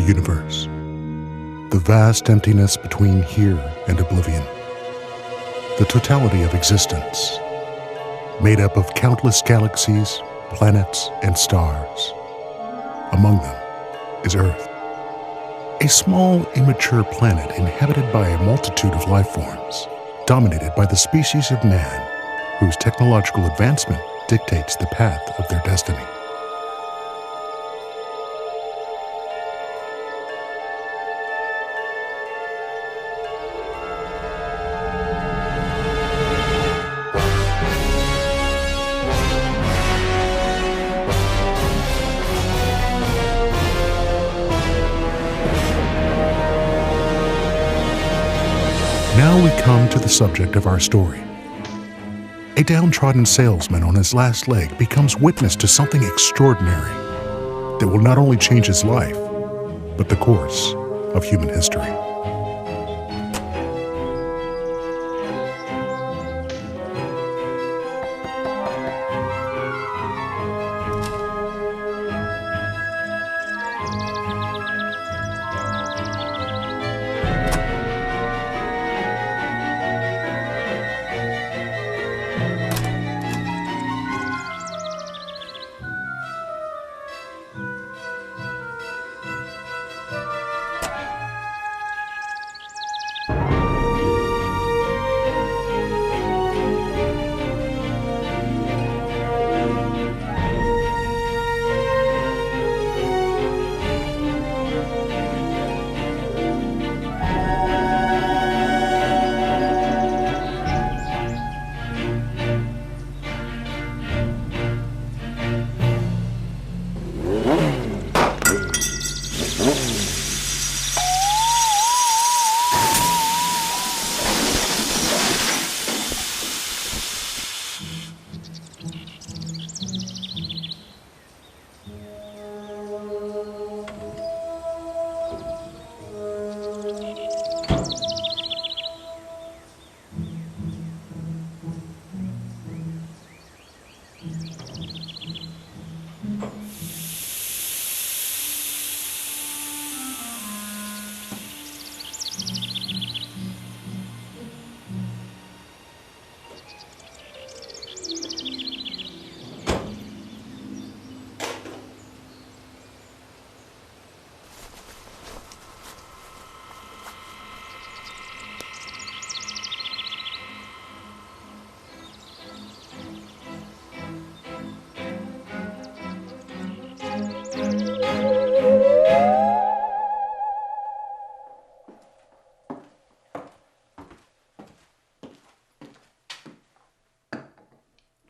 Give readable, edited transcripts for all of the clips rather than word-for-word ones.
universe. The vast emptiness between here and oblivion. The totality of existence, made up of countless galaxies, planets, and stars. Among them is Earth, a small, immature planet inhabited by a multitude of life forms, dominated by the species of man, whose technological advancement dictates the path of their destiny. Now we come to the subject of our story. A downtrodden salesman on his last leg becomes witness to something extraordinary that will not only change his life, but the course of human history.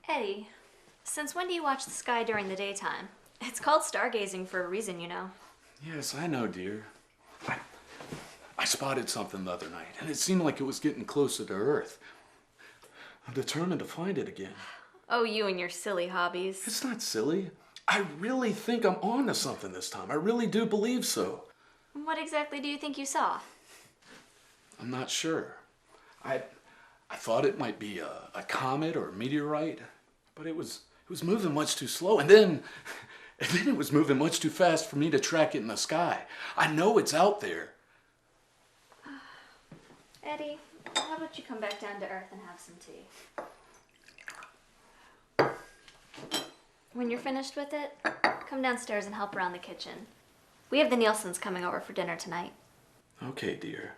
Eddie, since when do you watch the sky during the daytime? It's called stargazing for a reason, you know. Yes, I know, dear. I spotted something the other night, and it seemed like it was getting closer to Earth. I'm determined to find it again. Oh, you and your silly hobbies. It's not silly. I really think I'm on to something this time. I really do believe so. What exactly do you think you saw? I'm not sure. I thought it might be a comet or a meteorite, but it was moving much too slow, and then it was moving much too fast for me to track it in the sky. I know it's out there. Eddie, how about you come back down to Earth and have some tea? When you're finished with it, come downstairs and help around the kitchen. We have the Nielsen's coming over for dinner tonight. Okay, dear.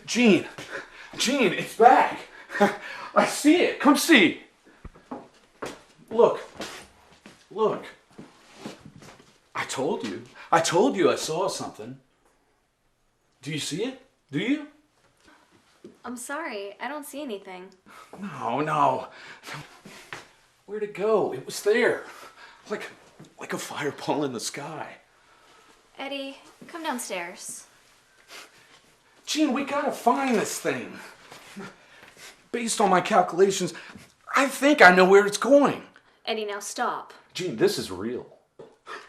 Gene, it's back. I see it. Come see. Look. I told you I saw something. Do you see it? Do you? I'm sorry, I don't see anything. No. Where'd it go? It was there. Like a fireball in the sky. Eddie, come downstairs. Gene, we gotta find this thing. Based on my calculations, I think I know where it's going. Eddie, now stop. Gene, this is real.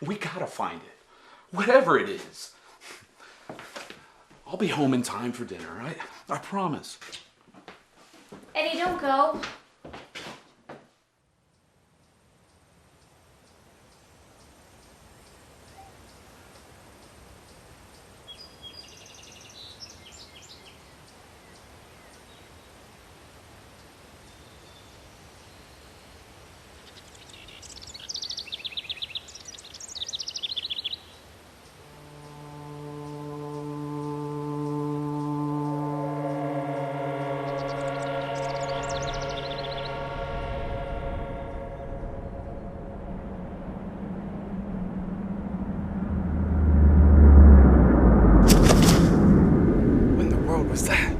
We gotta find it. Whatever it is. I'll be home in time for dinner, right? I promise. Eddie, don't go. Was that?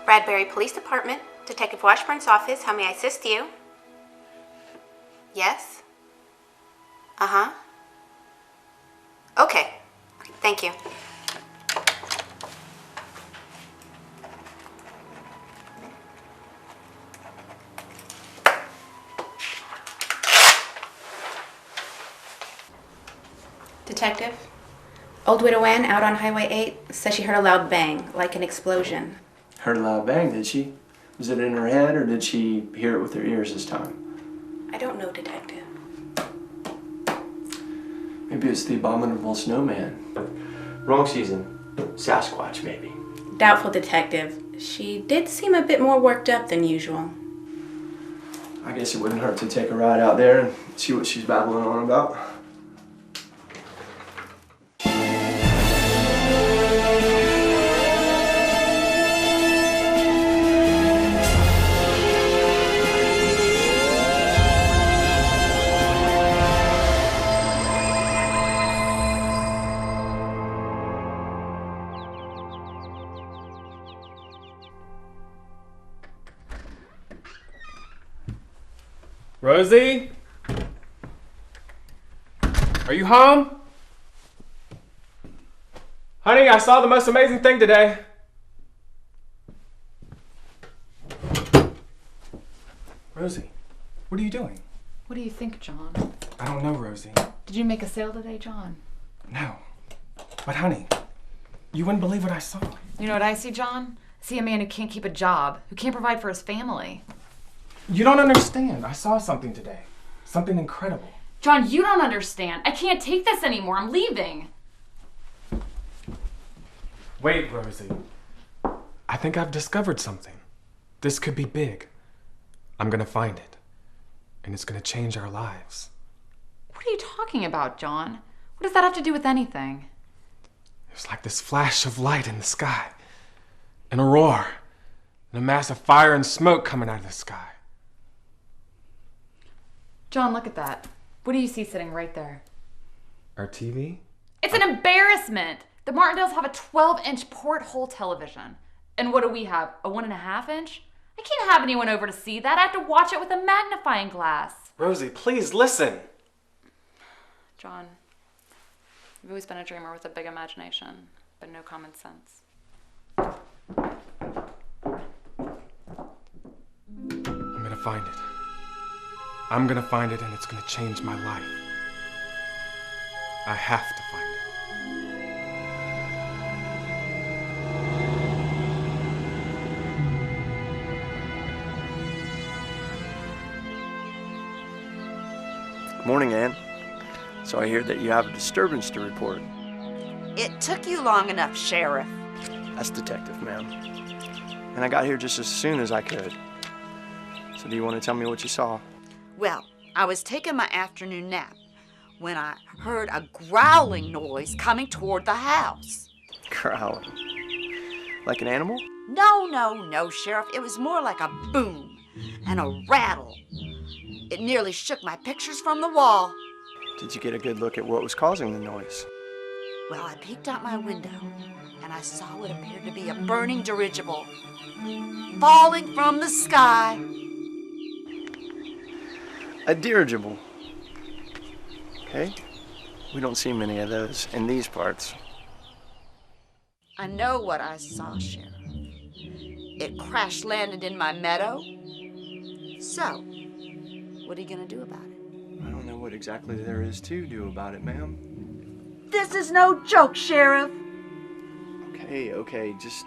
Bradbury Police Department, Detective Washburn's office. How may I assist you? Yes? Uh-huh. Okay. Thank you. Detective, old widow Ann out on Highway 8 says she heard a loud bang, like an explosion. Heard a loud bang, did she? Was it in her head, or did she hear it with her ears this time? I don't know, Detective. Maybe it's the abominable snowman. Wrong season. Sasquatch, maybe. Doubtful, Detective. She did seem a bit more worked up than usual. I guess it wouldn't hurt to take a ride out there and see what she's babbling on about. Rosie? Are you home? Honey, I saw the most amazing thing today. Rosie, what are you doing? What do you think, John? I don't know, Rosie. Did you make a sale today, John? No. But honey, you wouldn't believe what I saw. You know what I see, John? I see a man who can't keep a job, who can't provide for his family. You don't understand. I saw something today. Something incredible. John, you don't understand. I can't take this anymore. I'm leaving. Wait, Rosie. I think I've discovered something. This could be big. I'm gonna find it. And it's gonna change our lives. What are you talking about, John? What does that have to do with anything? There's like this flash of light in the sky. And a roar. And a mass of fire and smoke coming out of the sky. John, look at that. What do you see sitting right there? Our TV? It's an embarrassment! The Martindales have a 12-inch porthole television. And what do we have? A 1.5-inch? I can't have anyone over to see that. I have to watch it with a magnifying glass. Rosie, please listen. John, you've always been a dreamer with a big imagination, but no common sense. I'm gonna find it. I'm gonna find it, and it's gonna change my life. I have to find it. Good morning, Ann. So I hear that you have a disturbance to report. It took you long enough, Sheriff. That's detective, ma'am. And I got here just as soon as I could. So do you want to tell me what you saw? Well, I was taking my afternoon nap when I heard a growling noise coming toward the house. Growling. Like an animal? No, Sheriff. It was more like a boom and a rattle. It nearly shook my pictures from the wall. Did you get a good look at what was causing the noise? Well, I peeked out my window, and I saw what appeared to be a burning dirigible falling from the sky. A dirigible. Okay. We don't see many of those in these parts. I know what I saw, Sheriff. It crash-landed in my meadow. So, what are you going to do about it? I don't know what exactly there is to do about it, ma'am. This is no joke, Sheriff. Okay, just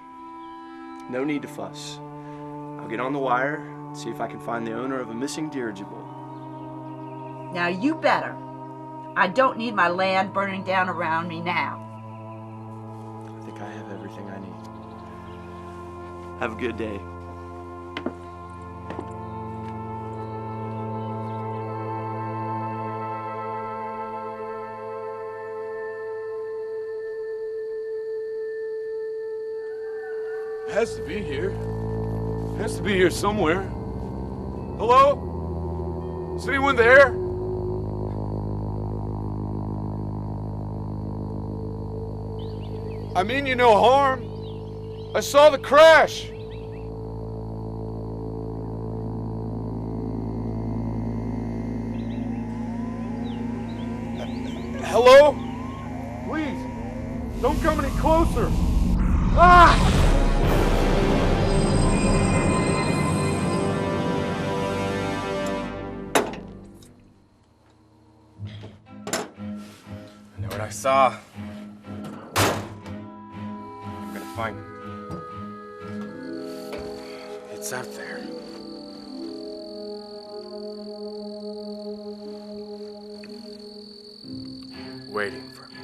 no need to fuss. I'll get on the wire, see if I can find the owner of a missing dirigible. Now you better. I don't need my land burning down around me now. I think I have everything I need. Have a good day. Has to be here. Has to be here somewhere. Hello? Is anyone there? I mean you no harm. I saw the crash. Hello? Please, don't come any closer. Ah! I know what I saw. I'm gonna find it. It's out there. Waiting for me.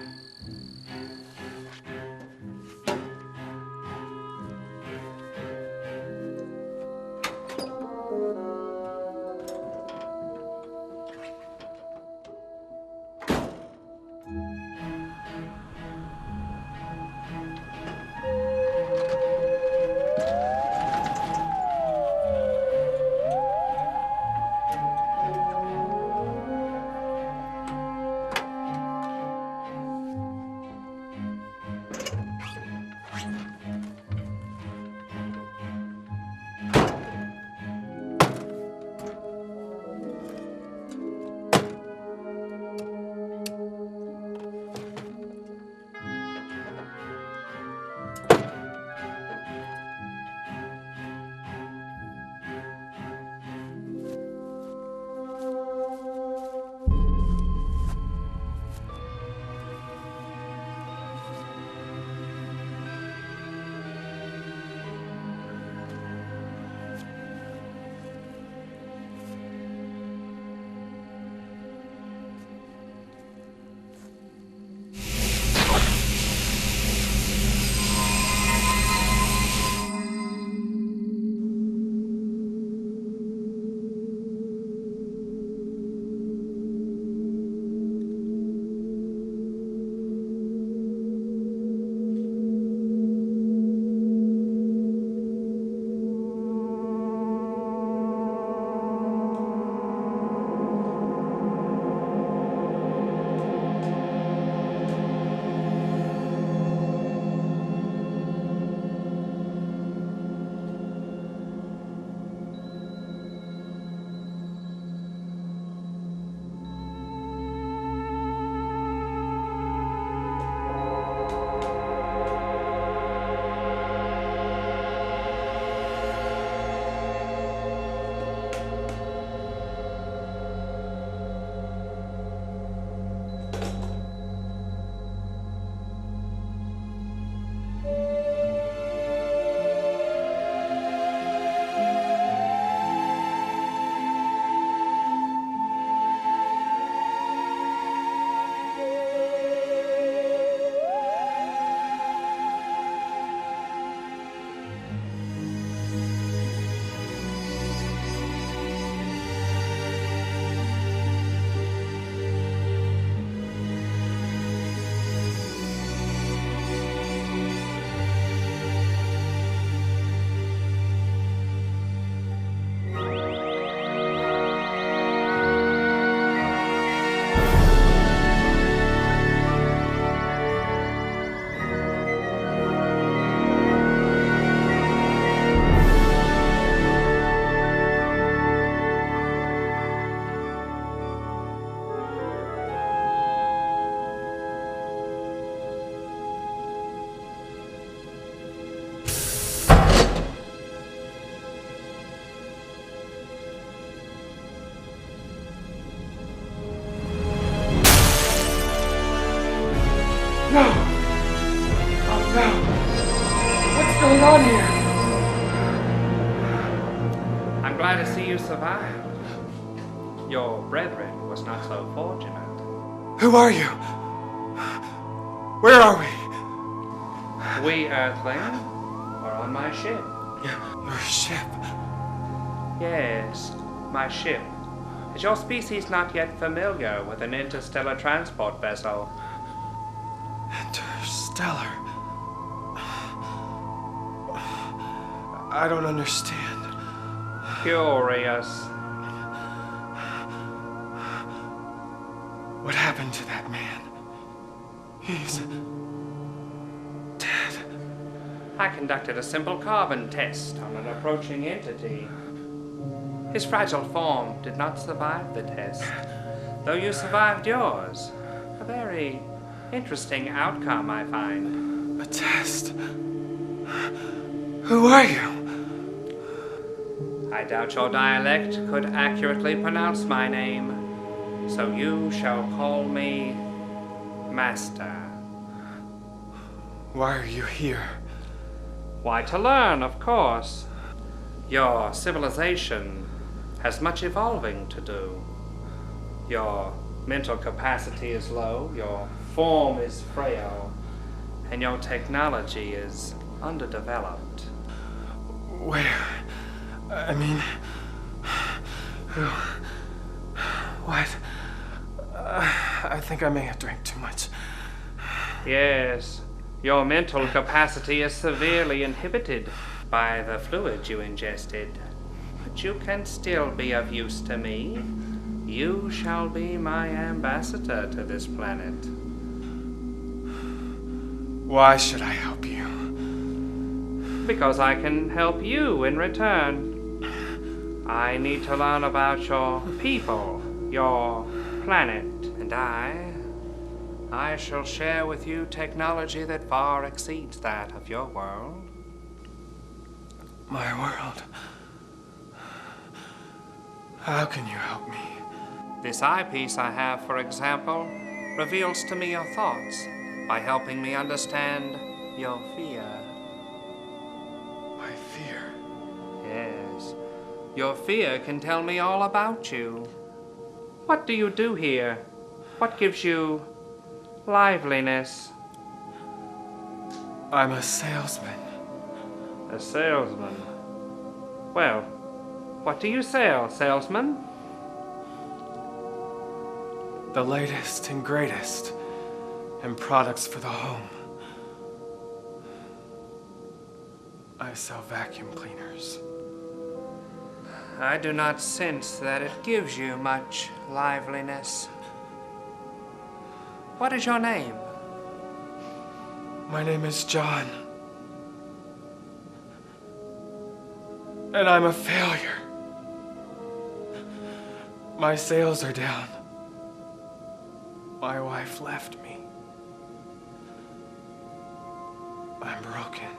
glad to see you survive. Your brethren was not so fortunate. Who are you? Where are we? We Earthling are on my ship. Your ship? Yes, my ship. Is your species not yet familiar with an interstellar transport vessel? Interstellar? I don't understand. Curious. What happened to that man? He's dead. I conducted a simple carbon test on an approaching entity. His fragile form did not survive the test, though you survived yours. A very interesting outcome, I find. A test? Who are you? I doubt your dialect could accurately pronounce my name, so you shall call me Master. Why are you here? Why, to learn, of course. Your civilization has much evolving to do. Your mental capacity is low, your form is frail, and your technology is underdeveloped. Where? I mean, who? What? I think I may have drank too much. Yes, your mental capacity is severely inhibited by the fluid you ingested. But you can still be of use to me. You shall be my ambassador to this planet. Why should I help you? Because I can help you in return. I need to learn about your people, your planet, and I shall share with you technology that far exceeds that of your world. My world? How can you help me? This eyepiece I have, for example, reveals to me your thoughts by helping me understand your fear. My fear? Yes. Your fear can tell me all about you. What do you do here? What gives you liveliness? I'm a salesman. A salesman? Well, what do you sell, salesman? The latest and greatest in products for the home. I sell vacuum cleaners. I do not sense that it gives you much liveliness. What is your name? My name is John. And I'm a failure. My sales are down. My wife left me. I'm broken.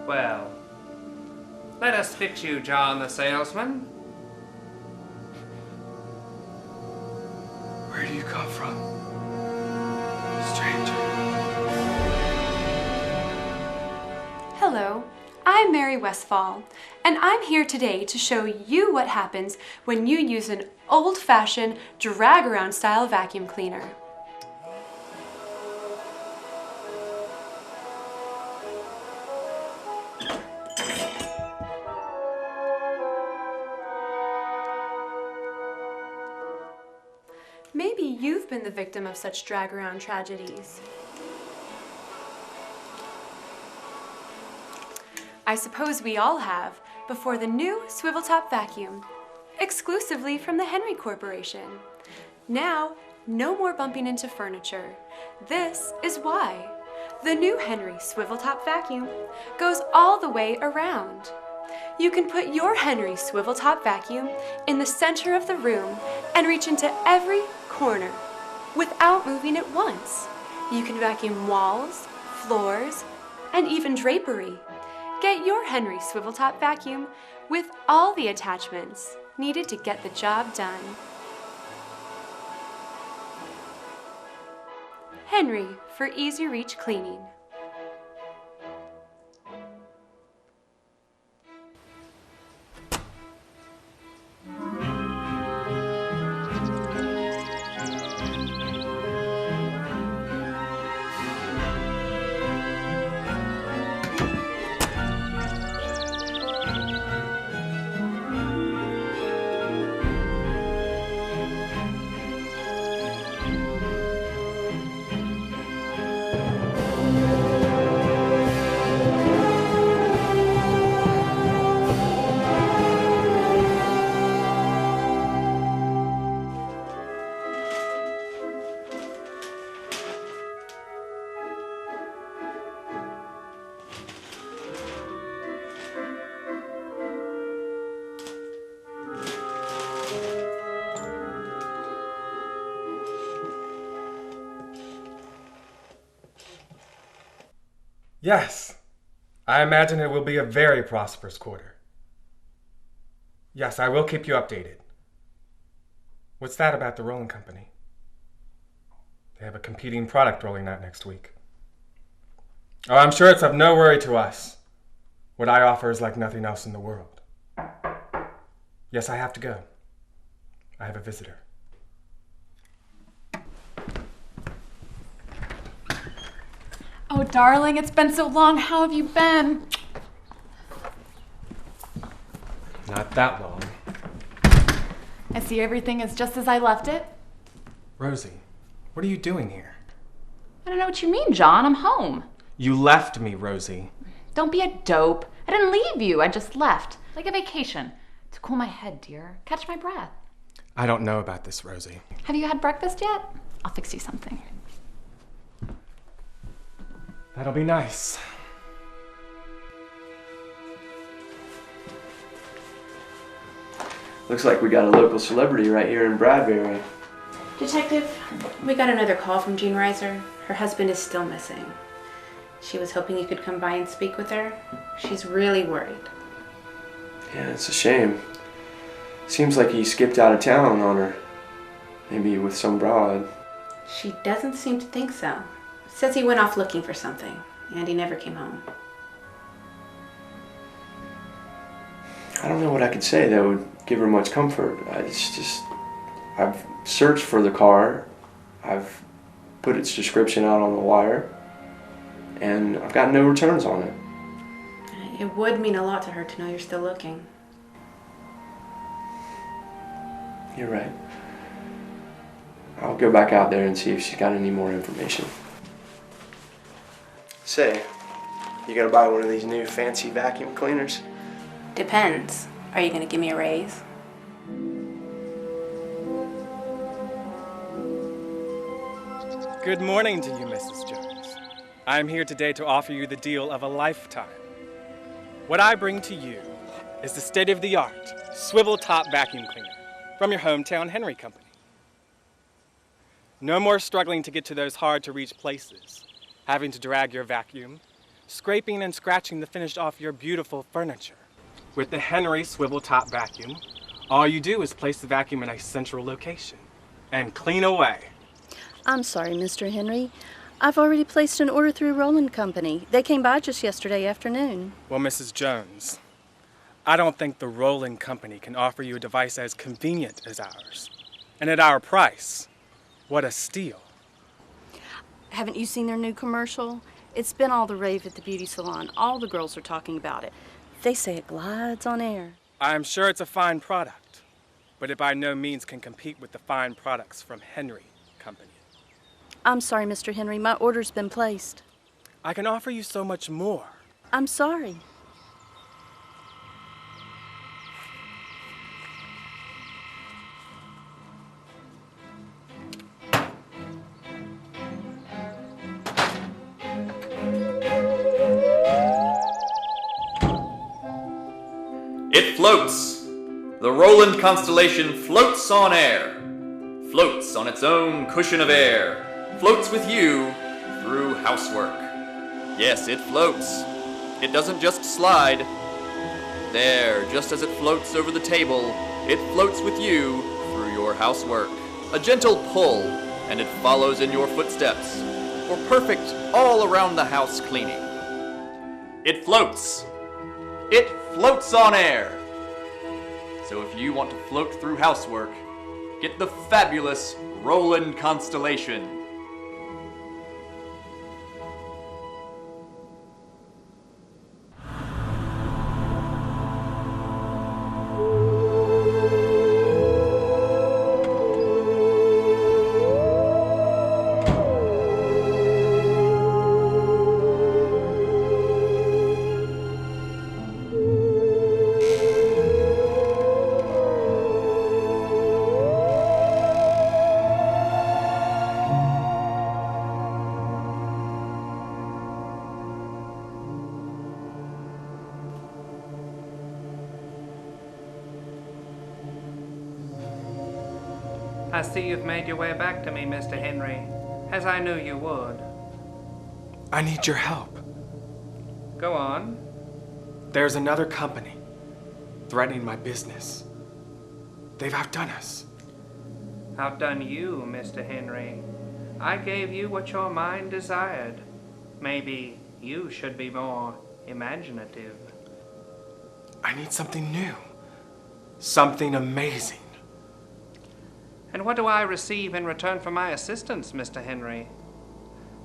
Well, let us fix you, John the salesman. Where do you come from, stranger? Hello, I'm Mary Westfall, and I'm here today to show you what happens when you use an old-fashioned drag-around style vacuum cleaner. Maybe you've been the victim of such drag-around tragedies. I suppose we all have, before the new swivel-top vacuum, exclusively from the Henry Corporation. Now, no more bumping into furniture. This is why. The new Henry swivel-top vacuum goes all the way around. You can put your Henry swivel-top vacuum in the center of the room and reach into every corner without moving it once. You can vacuum walls, floors, and even drapery. Get your Henry swivel-top vacuum with all the attachments needed to get the job done. Henry for easy reach cleaning. Yes. I imagine it will be a very prosperous quarter. Yes, I will keep you updated. What's that about the rolling company? They have a competing product rolling out next week. Oh, I'm sure it's of no worry to us. What I offer is like nothing else in the world. Yes, I have to go. I have a visitor. Oh, darling, it's been so long. How have you been? Not that long. I see everything is just as I left it. Rosie, what are you doing here? I don't know what you mean, John. I'm home. You left me, Rosie. Don't be a dope. I didn't leave you. I just left. Like a vacation. To cool my head, dear. Catch my breath. I don't know about this, Rosie. Have you had breakfast yet? I'll fix you something. That'll be nice. Looks like we got a local celebrity right here in Bradbury. Detective, we got another call from Jean Reiser. Her husband is still missing. She was hoping you could come by and speak with her. She's really worried. Yeah, it's a shame. Seems like he skipped out of town on her. Maybe with some broad. She doesn't seem to think so. Says he went off looking for something, and he never came home. I don't know what I could say that would give her much comfort. I've searched for the car. I've put its description out on the wire. And I've got no returns on it. It would mean a lot to her to know you're still looking. You're right. I'll go back out there and see if she's got any more information. Say, you gonna buy one of these new fancy vacuum cleaners? Depends. Are you going to give me a raise? Good morning to you, Mrs. Jones. I'm here today to offer you the deal of a lifetime. What I bring to you is the state-of-the-art swivel top vacuum cleaner from your hometown Henry Company. No more struggling to get to those hard-to-reach places, having to drag your vacuum, scraping and scratching the finish off your beautiful furniture. With the Henry swivel top vacuum, all you do is place the vacuum in a central location and clean away. I'm sorry, Mr. Henry. I've already placed an order through Roland Company. They came by just yesterday afternoon. Well, Mrs. Jones, I don't think the Roland Company can offer you a device as convenient as ours. And at our price, what a steal. Haven't you seen their new commercial? It's been all the rave at the beauty salon. All the girls are talking about it. They say it glides on air. I'm sure it's a fine product, but it by no means can compete with the fine products from Henry Company. I'm sorry, Mr. Henry. My order's been placed. I can offer you so much more. I'm sorry. It floats. The Roland constellation floats on air. Floats on its own cushion of air. Floats with you through housework. Yes, it floats. It doesn't just slide. There, just as it floats over the table, it floats with you through your housework. A gentle pull, and it follows in your footsteps. For perfect all-around-the-house cleaning. It floats. It floats on air. So if you want to float through housework, get the fabulous Roland Constellation. I see you've made your way back to me, Mr. Henry, as I knew you would. I need your help. Go on. There's another company threatening my business. They've outdone us. Outdone you, Mr. Henry. I gave you what your mind desired. Maybe you should be more imaginative. I need something new. Something amazing. And what do I receive in return for my assistance, Mr. Henry?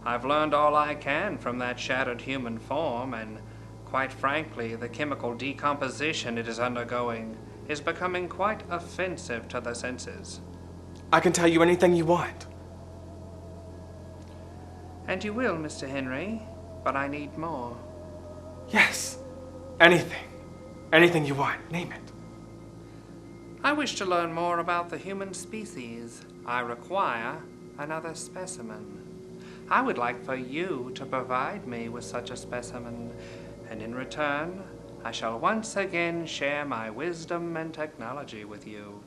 I've learned all I can from that shattered human form, and quite frankly, the chemical decomposition it is undergoing is becoming quite offensive to the senses. I can tell you anything you want. And you will, Mr. Henry, but I need more. Yes, anything. Anything you want, name it. I wish to learn more about the human species. I require another specimen. I would like for you to provide me with such a specimen, and in return, I shall once again share my wisdom and technology with you.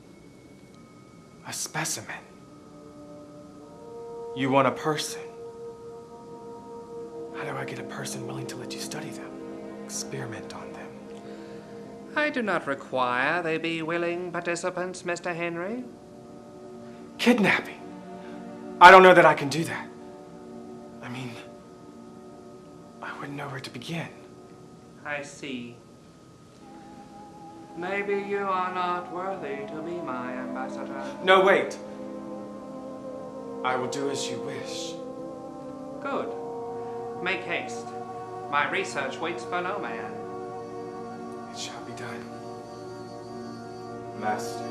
A specimen? You want a person? How do I get a person willing to let you study them, experiment on them? I do not require they be willing participants, Mr. Henry. Kidnapping? I don't know that I can do that. I mean, I wouldn't know where to begin. I see. Maybe you are not worthy to be my ambassador. No, wait. I will do as you wish. Good. Make haste. My research waits for no man. It shall be done. Master.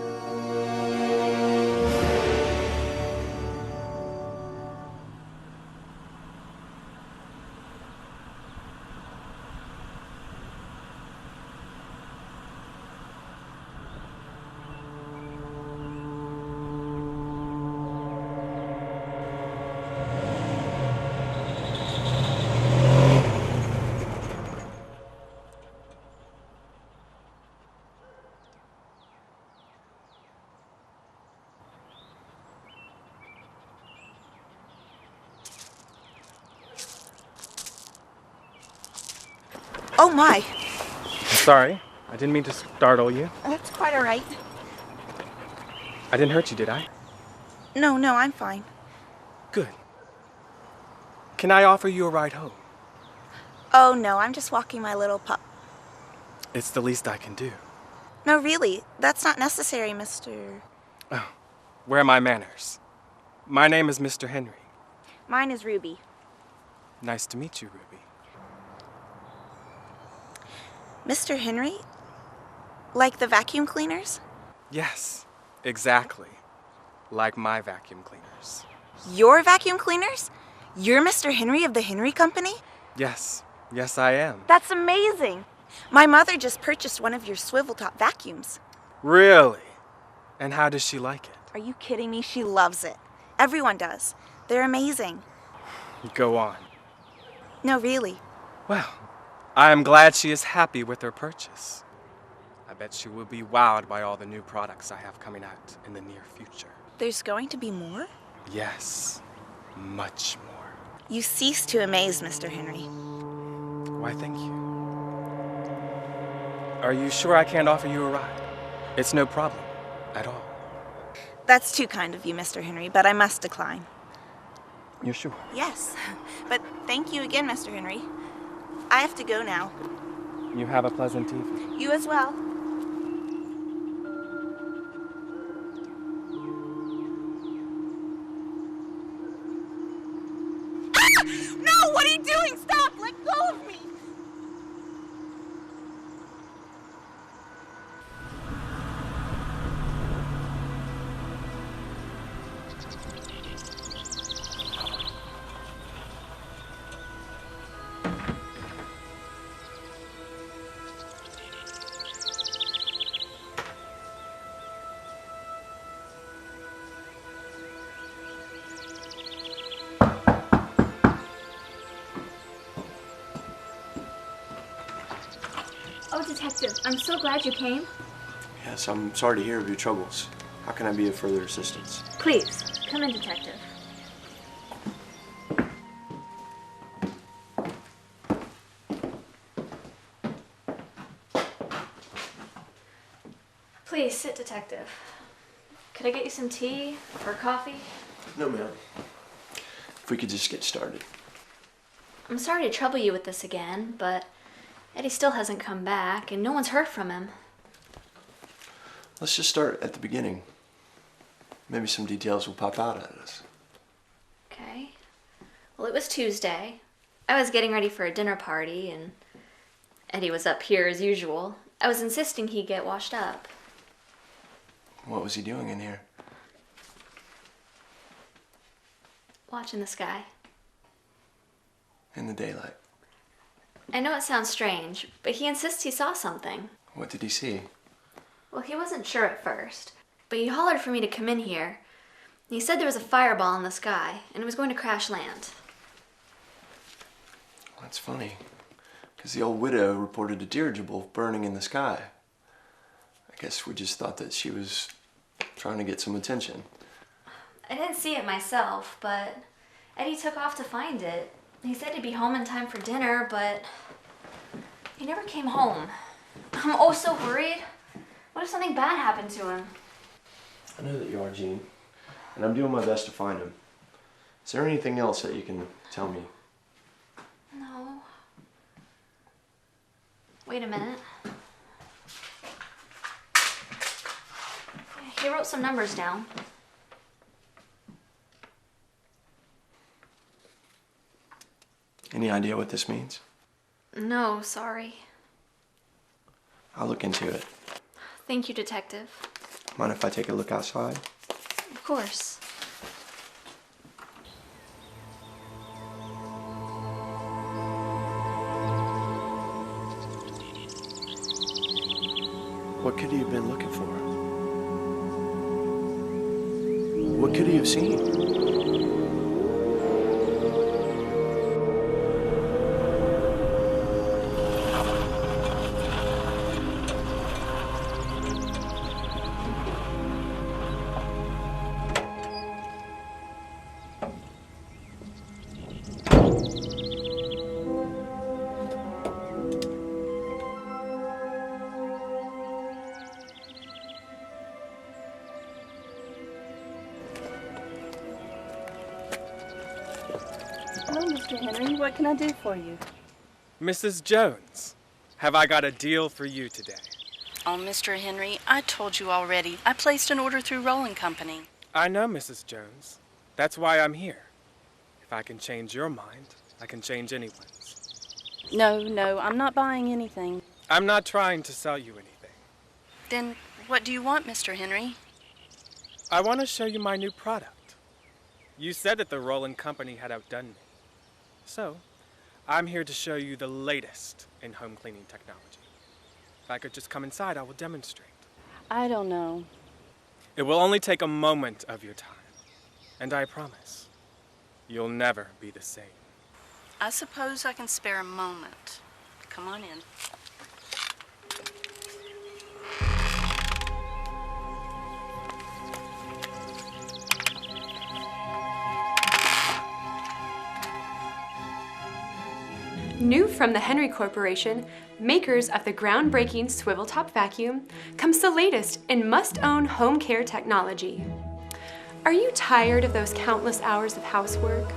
Oh my! Sorry, I didn't mean to startle you. That's quite all right. I didn't hurt you, did I? No, I'm fine. Good. Can I offer you a ride home? Oh no, I'm just walking my little pup. It's the least I can do. No, really, that's not necessary, Mr. Oh, where are my manners? My name is Mr. Henry. Mine is Ruby. Nice to meet you, Ruby. Mr. Henry? Like the vacuum cleaners? Yes, exactly. Like my vacuum cleaners. Your vacuum cleaners? You're Mr. Henry of the Henry Company? Yes, I am. That's amazing. My mother just purchased one of your swivel top vacuums. Really? And how does she like it? Are you kidding me? She loves it. Everyone does. They're amazing. Go on. No, really. Well, I am glad she is happy with her purchase. I bet she will be wowed by all the new products I have coming out in the near future. There's going to be more? Yes, much more. You cease to amaze, Mr. Henry. Why, thank you. Are you sure I can't offer you a ride? It's no problem at all. That's too kind of you, Mr. Henry, but I must decline. You're sure? Yes, but thank you again, Mr. Henry. I have to go now. You have a pleasant evening. You as well. Ah! No! What are you doing? Stop! Let go of me! Oh, Detective, I'm so glad you came. Yes, I'm sorry to hear of your troubles. How can I be of further assistance? Please, come in, Detective. Please sit, Detective. Could I get you some tea or coffee? No, ma'am. If we could just get started. I'm sorry to trouble you with this again, but Eddie still hasn't come back, and no one's heard from him. Let's just start at the beginning. Maybe some details will pop out at us. Okay. Well, it was Tuesday. I was getting ready for a dinner party, and Eddie was up here as usual. I was insisting he get washed up. What was he doing in here? Watching the sky. In the daylight. I know it sounds strange, but he insists he saw something. What did he see? Well, he wasn't sure at first, but he hollered for me to come in here. He said there was a fireball in the sky, and it was going to crash land. Well, that's funny, because the old widow reported a dirigible burning in the sky. I guess we just thought that she was trying to get some attention. I didn't see it myself, but Eddie took off to find it. He said he'd be home in time for dinner, but he never came home. I'm oh so worried. What if something bad happened to him? I know that you are, Jean, and I'm doing my best to find him. Is there anything else that you can tell me? No. Wait a minute. He wrote some numbers down. Any idea what this means? No, sorry. I'll look into it. Thank you, Detective. Mind if I take a look outside? Of course. What could he have been looking for? What could he have seen? Hello, Mr. Henry. What can I do for you? Mrs. Jones, have I got a deal for you today? Oh, Mr. Henry, I told you already. I placed an order through Rolling Company. I know, Mrs. Jones. That's why I'm here. If I can change your mind, I can change anyone's. No, I'm not buying anything. I'm not trying to sell you anything. Then what do you want, Mr. Henry? I want to show you my new product. You said that the Rolling Company had outdone me. So, I'm here to show you the latest in home cleaning technology. If I could just come inside, I will demonstrate. I don't know. It will only take a moment of your time. And I promise, you'll never be the same. I suppose I can spare a moment. Come on in. New from the Henry Corporation, makers of the groundbreaking swivel top vacuum, comes the latest in must-own home care technology. Are you tired of those countless hours of housework?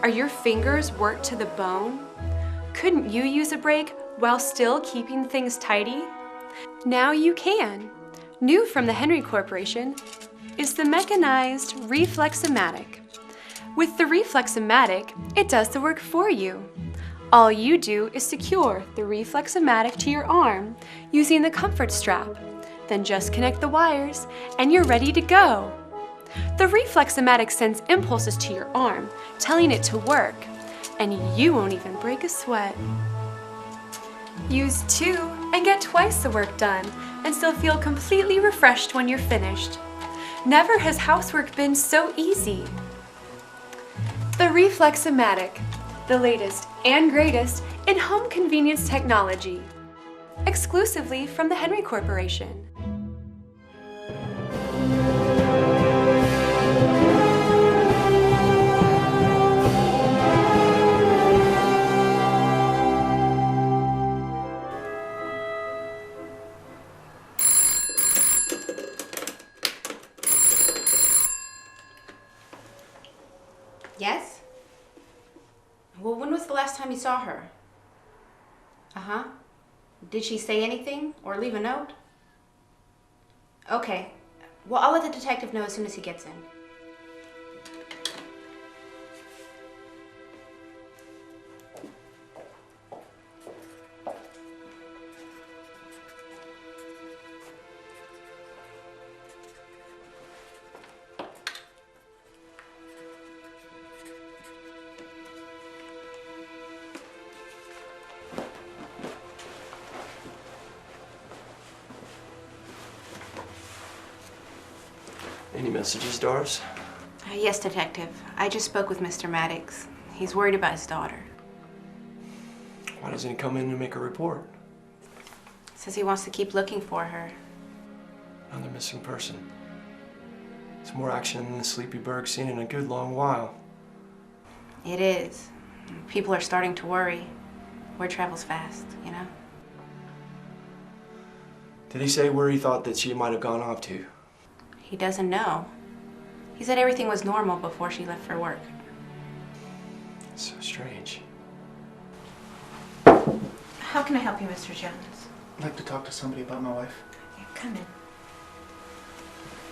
Are your fingers worked to the bone? Couldn't you use a break while still keeping things tidy? Now you can. New from the Henry Corporation is the mechanized Reflexomatic. With the Reflexomatic, it does the work for you. All you do is secure the Reflexomatic to your arm using the comfort strap. Then just connect the wires and you're ready to go. The Reflexomatic sends impulses to your arm, telling it to work, and you won't even break a sweat. Use 2 and get twice the work done and still feel completely refreshed when you're finished. Never has housework been so easy. The Reflexomatic, the latest and greatest in home convenience technology, exclusively from the Henry Corporation. the last time you saw her? Uh-huh. Did she say anything or leave a note? Okay. Well, I'll let the detective know as soon as he gets in. Any messages, Doris? Yes, Detective. I just spoke with Mr. Maddox. He's worried about his daughter. Why doesn't he come in and make a report? Says he wants to keep looking for her. Another missing person. It's more action than the Sleepyburg's seen in a good long while. It is. People are starting to worry. Word travels fast, you know? Did he say where he thought that she might have gone off to? He doesn't know. He said everything was normal before she left for work. So strange. How can I help you, Mr. Jones? I'd like to talk to somebody about my wife. Yeah, come in.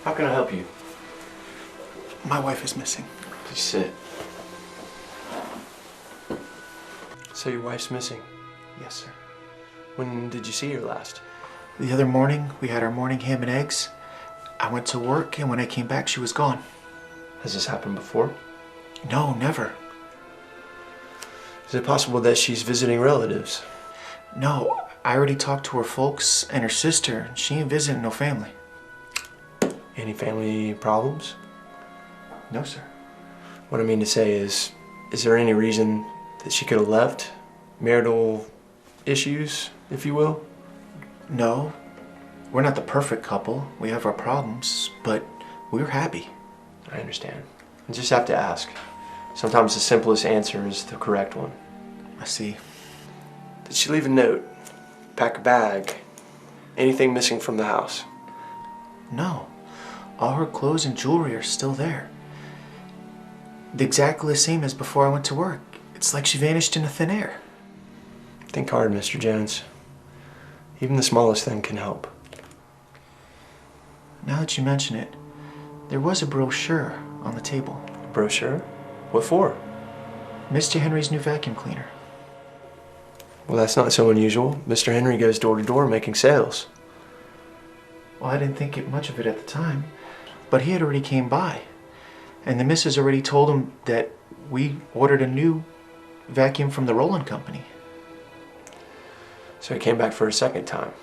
How can I help you? My wife is missing. Please sit. So your wife's missing? Yes, sir. When did you see her last? The other morning, we had our morning ham and eggs. I went to work, and when I came back, she was gone. Has this happened before? No, never. Is it possible that she's visiting relatives? No, I already talked to her folks and her sister, and she ain't visiting no family. Any family problems? No, sir. What I mean to say is there any reason that she could have left? Marital issues, if you will? No. We're not the perfect couple. We have our problems, but we're happy. I understand. I just have to ask. Sometimes the simplest answer is the correct one. I see. Did she leave a note? Pack a bag? Anything missing from the house? No. All her clothes and jewelry are still there. Exactly the same as before I went to work. It's like she vanished into thin air. Think hard, Mr. Jones. Even the smallest thing can help. Now that you mention it, there was a brochure on the table. Brochure? What for? Mr. Henry's new vacuum cleaner. Well, that's not so unusual. Mr. Henry goes door to door making sales. Well, I didn't think much of it at the time, but he had already came by. And the missus already told him that we ordered a new vacuum from the Roland Company. So he came back for a second time.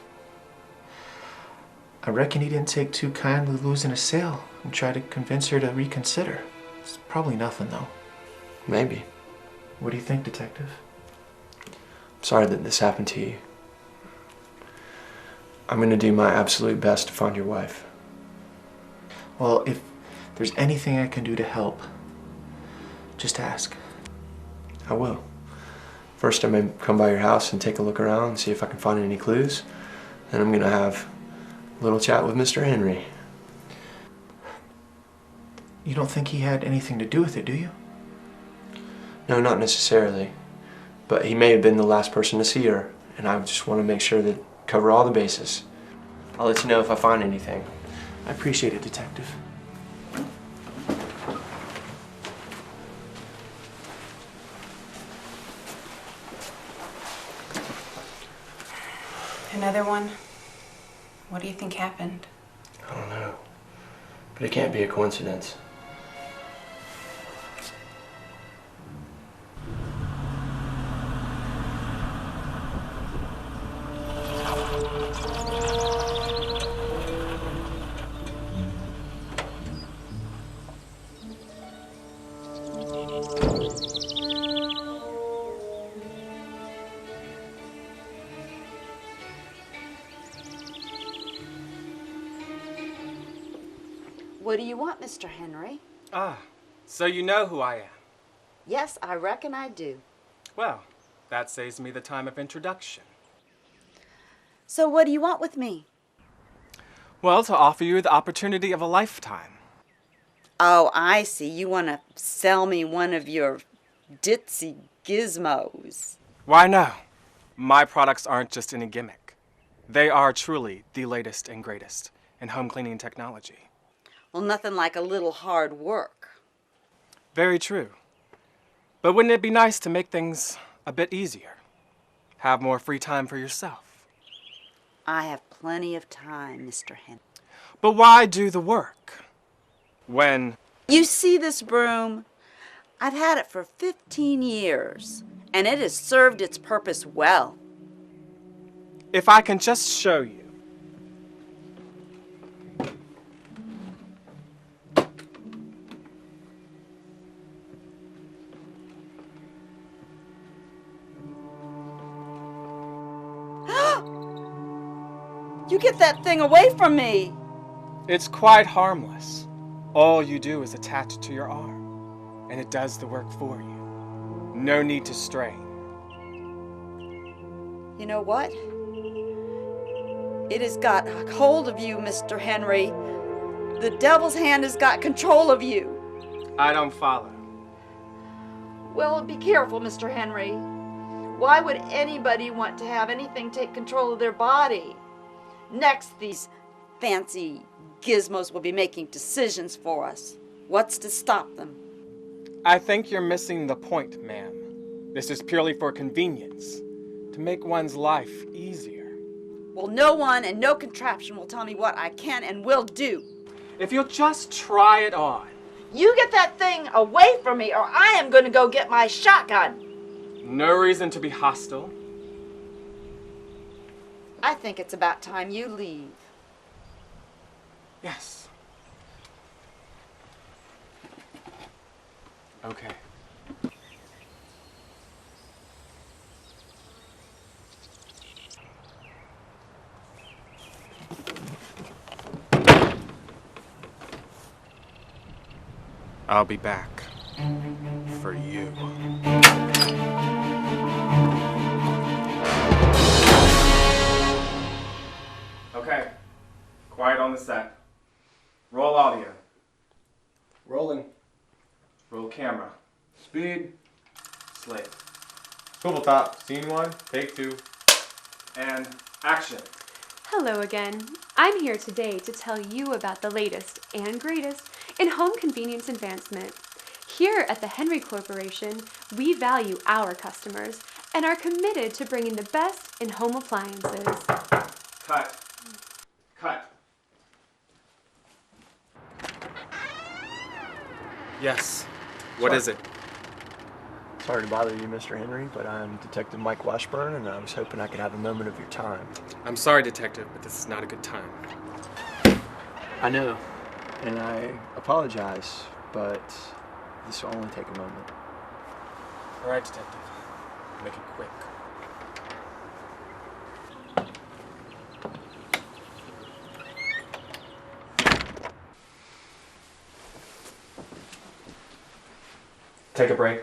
I reckon he didn't take too kindly losing a sale and tried to convince her to reconsider. It's probably nothing, though. Maybe. What do you think, Detective? I'm sorry that this happened to you. I'm going to do my absolute best to find your wife. Well, if there's anything I can do to help, just ask. I will. First, I'm going to come by your house and take a look around and see if I can find any clues. Then I'm going to have a little chat with Mr. Henry. You don't think he had anything to do with it, do you? No, not necessarily. But he may have been the last person to see her, and I just want to make sure that cover all the bases. I'll let you know if I find anything. I appreciate it, Detective. Another one? What do you think happened? I don't know. But it can't be a coincidence. What do you want, Mr. Henry? Ah, so you know who I am. Yes, I reckon I do. Well, that saves me the time of introduction. So what do you want with me? Well, to offer you the opportunity of a lifetime. Oh, I see. You want to sell me one of your ditzy gizmos. Why no? My products aren't just any gimmick. They are truly the latest and greatest in home cleaning technology. Well, nothing like a little hard work. Very true. But wouldn't it be nice to make things a bit easier? Have more free time for yourself? I have plenty of time, Mr. Henry. But why do the work? When... You see this broom? I've had it for 15 years, and it has served its purpose well. If I can just show you. You get that thing away from me! It's quite harmless. All you do is attach it to your arm, and it does the work for you. No need to strain. You know what? It has got a hold of you, Mr. Henry. The devil's hand has got control of you. I don't follow. Well, be careful, Mr. Henry. Why would anybody want to have anything take control of their body? Next, these fancy gizmos will be making decisions for us. What's to stop them? I think you're missing the point, ma'am. This is purely for convenience, to make one's life easier. Well, no one and no contraption will tell me what I can and will do. If you'll just try it on. You get that thing away from me, or I am going to go get my shotgun. No reason to be hostile. I think it's about time you leave. Yes. Okay. I'll be back for you. Okay, quiet on the set. Roll audio. Rolling. Roll camera. Speed. Slate. Swivel top. Scene 1. Take 2. And action. Hello again. I'm here today to tell you about the latest and greatest in home convenience advancement. Here at the Henry Corporation, we value our customers and are committed to bringing the best in home appliances. Cut. Cut. Yes. What is it? Sorry to bother you, Mr. Henry, but I'm Detective Mike Washburn, and I was hoping I could have a moment of your time. I'm sorry, Detective, but this is not a good time. I know, and I apologize, but this will only take a moment. All right, Detective. Make it quick. Take a break.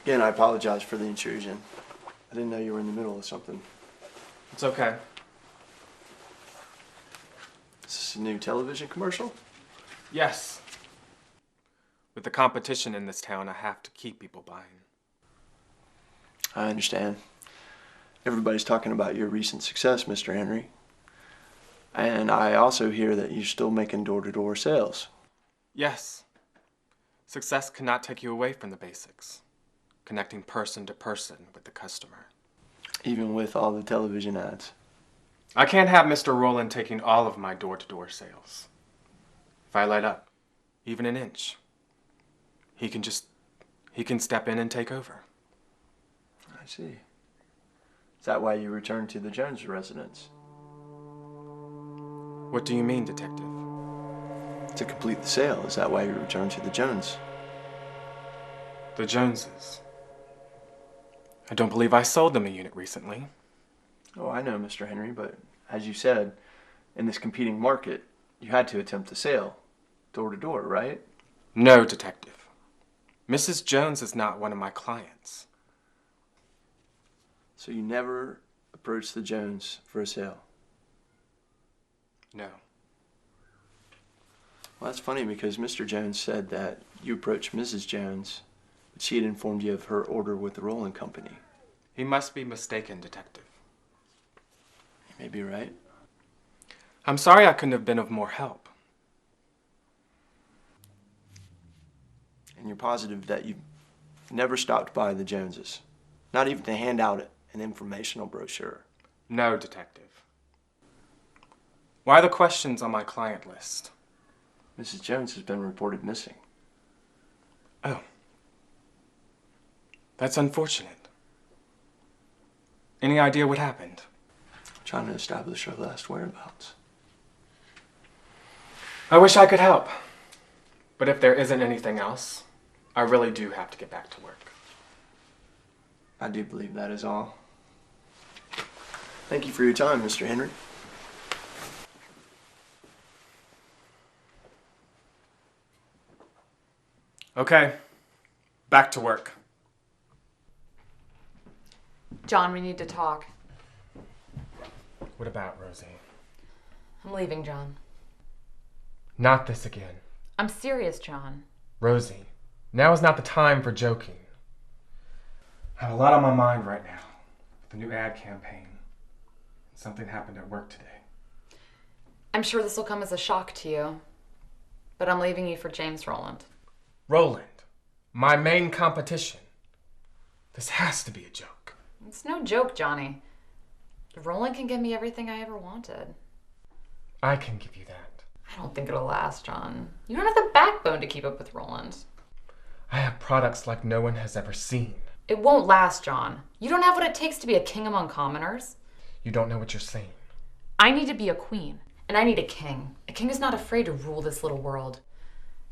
Again, I apologize for the intrusion. I didn't know you were in the middle of something. It's okay. Is this a new television commercial? Yes. With the competition in this town, I have to keep people buying. I understand. Everybody's talking about your recent success, Mr. Henry. And I also hear that you're still making door-to-door sales. Yes. Success cannot take you away from the basics. Connecting person to person with the customer. Even with all the television ads. I can't have Mr. Rowland taking all of my door-to-door sales. If I let up, even an inch, he can step in and take over. I see. Is that why you returned to the Jones residence? What do you mean, Detective? To complete the sale. Is that why you returned to the Jones? The Joneses. I don't believe I sold them a unit recently. Oh, I know, Mr. Henry, but as you said, in this competing market, you had to attempt a sale. Door to door, right? No, Detective. Mrs. Jones is not one of my clients. So you never approached the Jones for a sale? No. Well, that's funny because Mr. Jones said that you approached Mrs. Jones, but she had informed you of her order with the rolling company. He must be mistaken, Detective. You may be right. I'm sorry I couldn't have been of more help. And you're positive that you never stopped by the Joneses, not even to hand out an informational brochure? No, Detective. Why are the questions on my client list? Mrs. Jones has been reported missing. Oh. That's unfortunate. Any idea what happened? I'm trying to establish her last whereabouts. I wish I could help. But if there isn't anything else, I really do have to get back to work. I do believe that is all. Thank you for your time, Mr. Henry. Okay, back to work. John, we need to talk. What about Rosie? I'm leaving, John. Not this again. I'm serious, John. Rosie, now is not the time for joking. I have a lot on my mind right now. The new ad campaign. Something happened at work today. I'm sure this will come as a shock to you, but I'm leaving you for James Roland. Roland, my main competition. This has to be a joke. It's no joke, Johnny. Roland can give me everything I ever wanted. I can give you that. I don't think it'll last, John. You don't have the backbone to keep up with Roland. I have products like no one has ever seen. It won't last, John. You don't have what it takes to be a king among commoners. You don't know what you're saying. I need to be a queen, and I need a king. A king who's not afraid to rule this little world.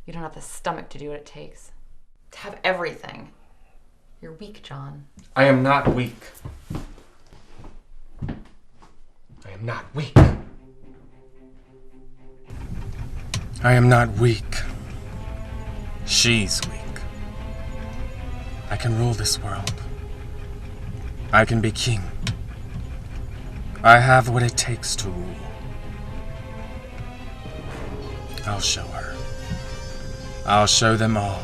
You don't have the stomach to do what it takes. To have everything. You're weak, John. I am not weak. I am not weak. I am not weak. She's weak. I can rule this world. I can be king. I have what it takes to rule. I'll show her. I'll show them all.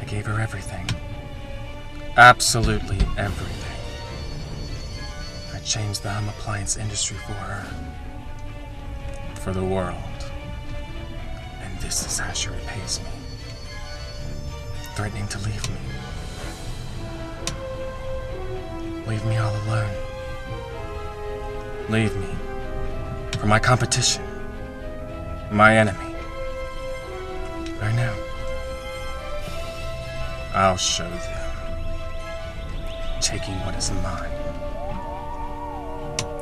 I gave her everything. Absolutely everything. I changed the home appliance industry for her. For the world. And this is how she repays me. Threatening to leave me. Leave me all alone. Leave me for my competition. My enemy. I know. I'll show them. Taking what is mine.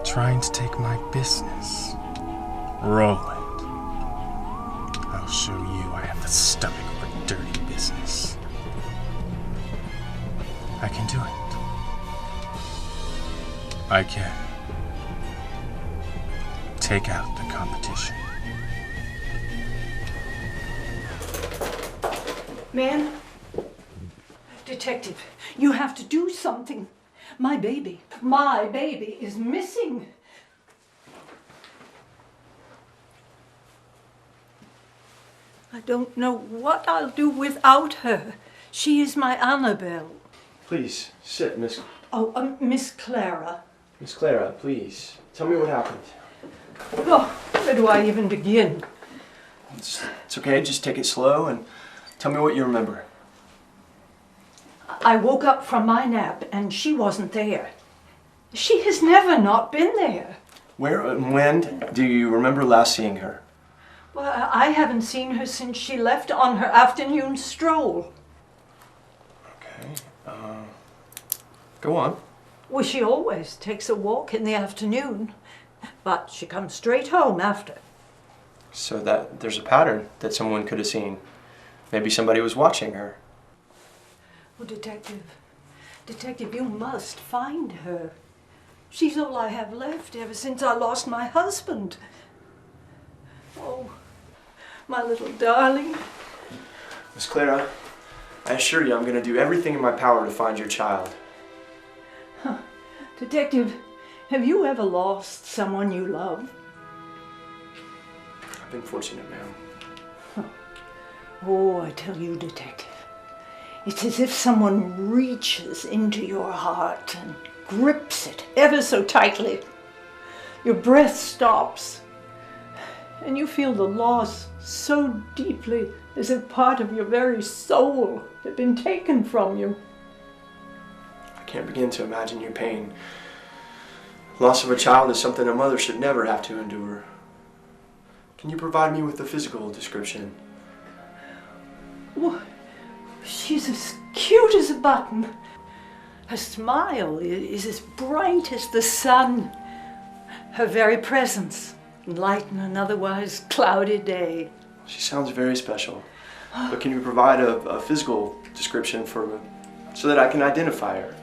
Trying to take my business. Roland. I'll show you I have the stomach for dirty business. I can do it. I can. Take out the competition. Man, Detective, you have to do something. My baby is missing. I don't know what I'll do without her. She is my Annabelle. Please, sit, Miss... Oh, Miss Clara. Miss Clara, please. Tell me what happened. Oh, where do I even begin? It's okay, just take it slow and tell me what you remember. I woke up from my nap and she wasn't there. She has never not been there. Where and when do you remember last seeing her? Well, I haven't seen her since she left on her afternoon stroll. Okay, go on. Well, she always takes a walk in the afternoon, but she comes straight home after. So that there's a pattern that someone could have seen. Maybe somebody was watching her. Well, Detective, you must find her. She's all I have left ever since I lost my husband. Oh, my little darling. Miss Clara, I assure you I'm going to do everything in my power to find your child. Detective, have you ever lost someone you love? I've been fortunate, ma'am. Oh, I tell you, Detective, it's as if someone reaches into your heart and grips it ever so tightly. Your breath stops, and you feel the loss so deeply as if part of your very soul had been taken from you. I can't begin to imagine your pain. Loss of a child is something a mother should never have to endure. Can you provide me with a physical description? Well, she's as cute as a button. Her smile is as bright as the sun. Her very presence enlighten an otherwise cloudy day. She sounds very special. But can you provide a physical description so that I can identify her?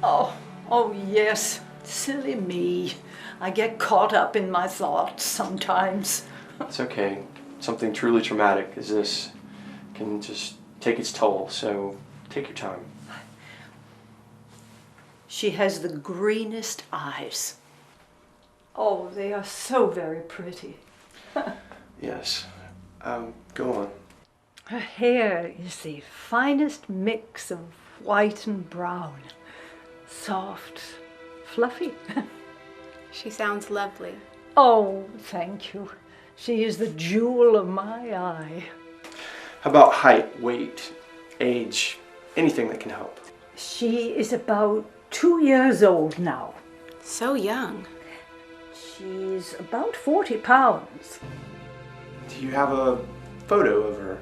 Oh yes, silly me. I get caught up in my thoughts sometimes. It's okay. Something truly traumatic as this can just take its toll, so take your time. She has the greenest eyes. Oh, they are so very pretty. Yes. Go on. Her hair is the finest mix of white and brown. Soft, fluffy. She sounds lovely. Oh, thank you. She is the jewel of my eye. How about height, weight, age, anything that can help? She is about 2 years old now. So young. She's about 40 pounds. Do you have a photo of her?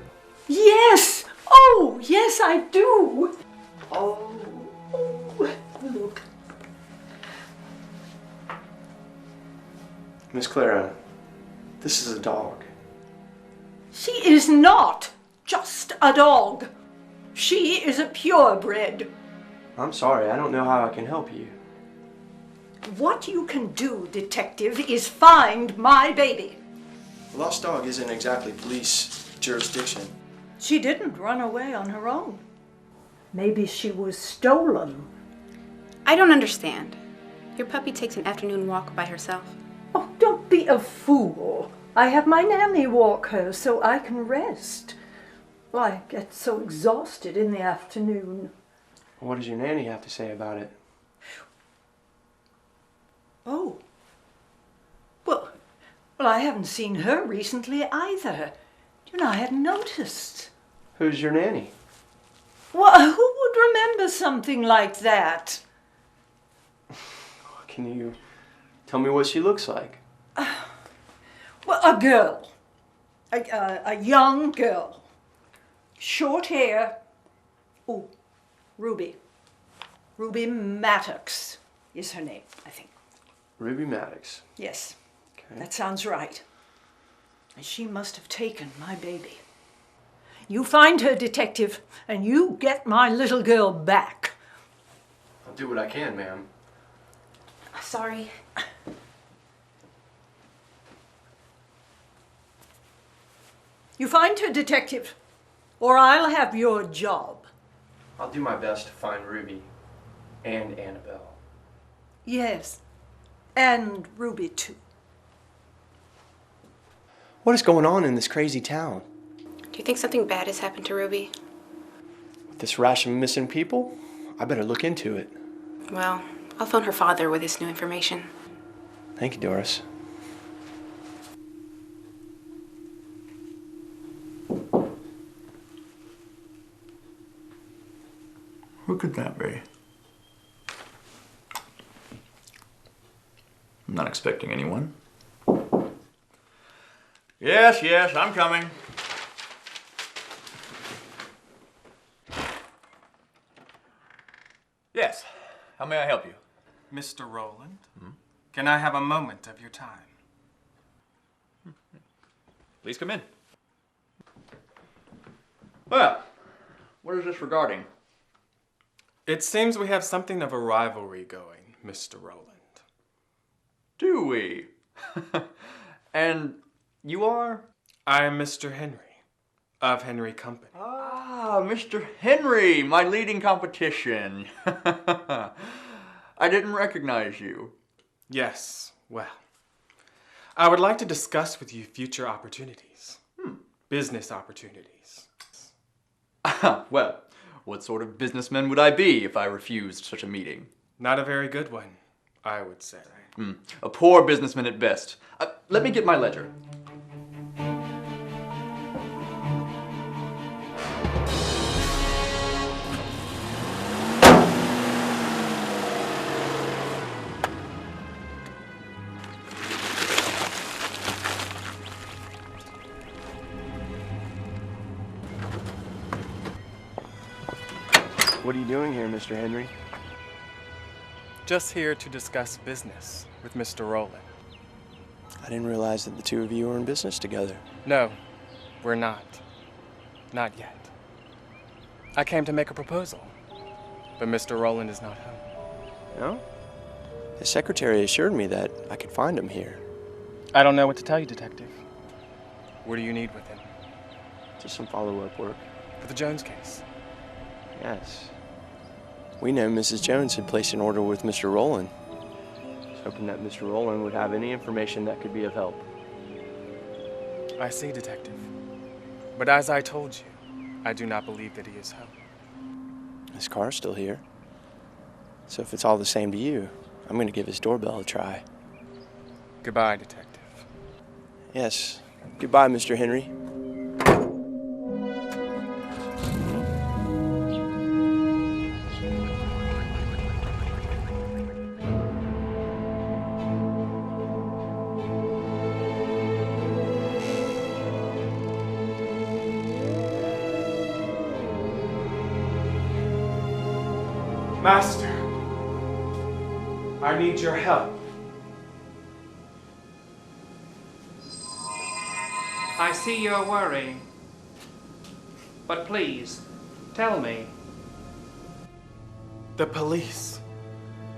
Yes! Oh, yes, I do. Oh, look. Miss Clara, this is a dog. She is not just a dog. She is a purebred. I'm sorry, I don't know how I can help you. What you can do, Detective, is find my baby. A lost dog isn't exactly police jurisdiction. She didn't run away on her own. Maybe she was stolen. I don't understand. Your puppy takes an afternoon walk by herself. Oh, don't be a fool. I have my nanny walk her so I can rest. Well, I get so exhausted in the afternoon. What does your nanny have to say about it? Oh. Well, I haven't seen her recently either. You know, I hadn't noticed. Who's your nanny? Well, who would remember something like that? Can you tell me what she looks like? Well, a girl. A young girl. Short hair. Oh, Ruby. Ruby Maddox is her name, I think. Ruby Maddox. Yes, Okay. that sounds right. And she must have taken my baby. You find her, Detective, and you get my little girl back. I'll do what I can, ma'am. Sorry. You find her, Detective, or I'll have your job. I'll do my best to find Ruby and Annabelle. Yes, and Ruby, too. What is going on in this crazy town? Do you think something bad has happened to Ruby? With this rash of missing people? I better look into it. Well, I'll phone her father with this new information. Thank you, Doris. Who could that be? I'm not expecting anyone. Yes, I'm coming. Yes, how may I help you? Mr. Rowland, can I have a moment of your time? Please come in. Well, what is this regarding? It seems we have something of a rivalry going, Mr. Rowland. Do we? And you are? I am Mr. Henry, of Henry Company. Ah, Mr. Henry, my leading competition. I didn't recognize you. Yes, well, I would like to discuss with you future opportunities. Business opportunities. Well, what sort of businessman would I be if I refused such a meeting? Not a very good one, I would say. A poor businessman at best. Let me get my ledger. What are you doing here, Mr. Henry? Just here to discuss business with Mr. Rowland. I didn't realize that the two of you were in business together. No, we're not. Not yet. I came to make a proposal, but Mr. Rowland is not home. No? His secretary assured me that I could find him here. I don't know what to tell you, Detective. What do you need with him? Just some follow-up work. For the Jones case? Yes. We know Mrs. Jones had placed an order with Mr. Rowland. I was hoping that Mr. Rowland would have any information that could be of help. I see, Detective. But as I told you, I do not believe that he is home. His car's still here. So if it's all the same to you, I'm going to give his doorbell a try. Goodbye, Detective. Yes. Goodbye, Mr. Henry. Master, I need your help. I see your worry. But please, tell me. The police.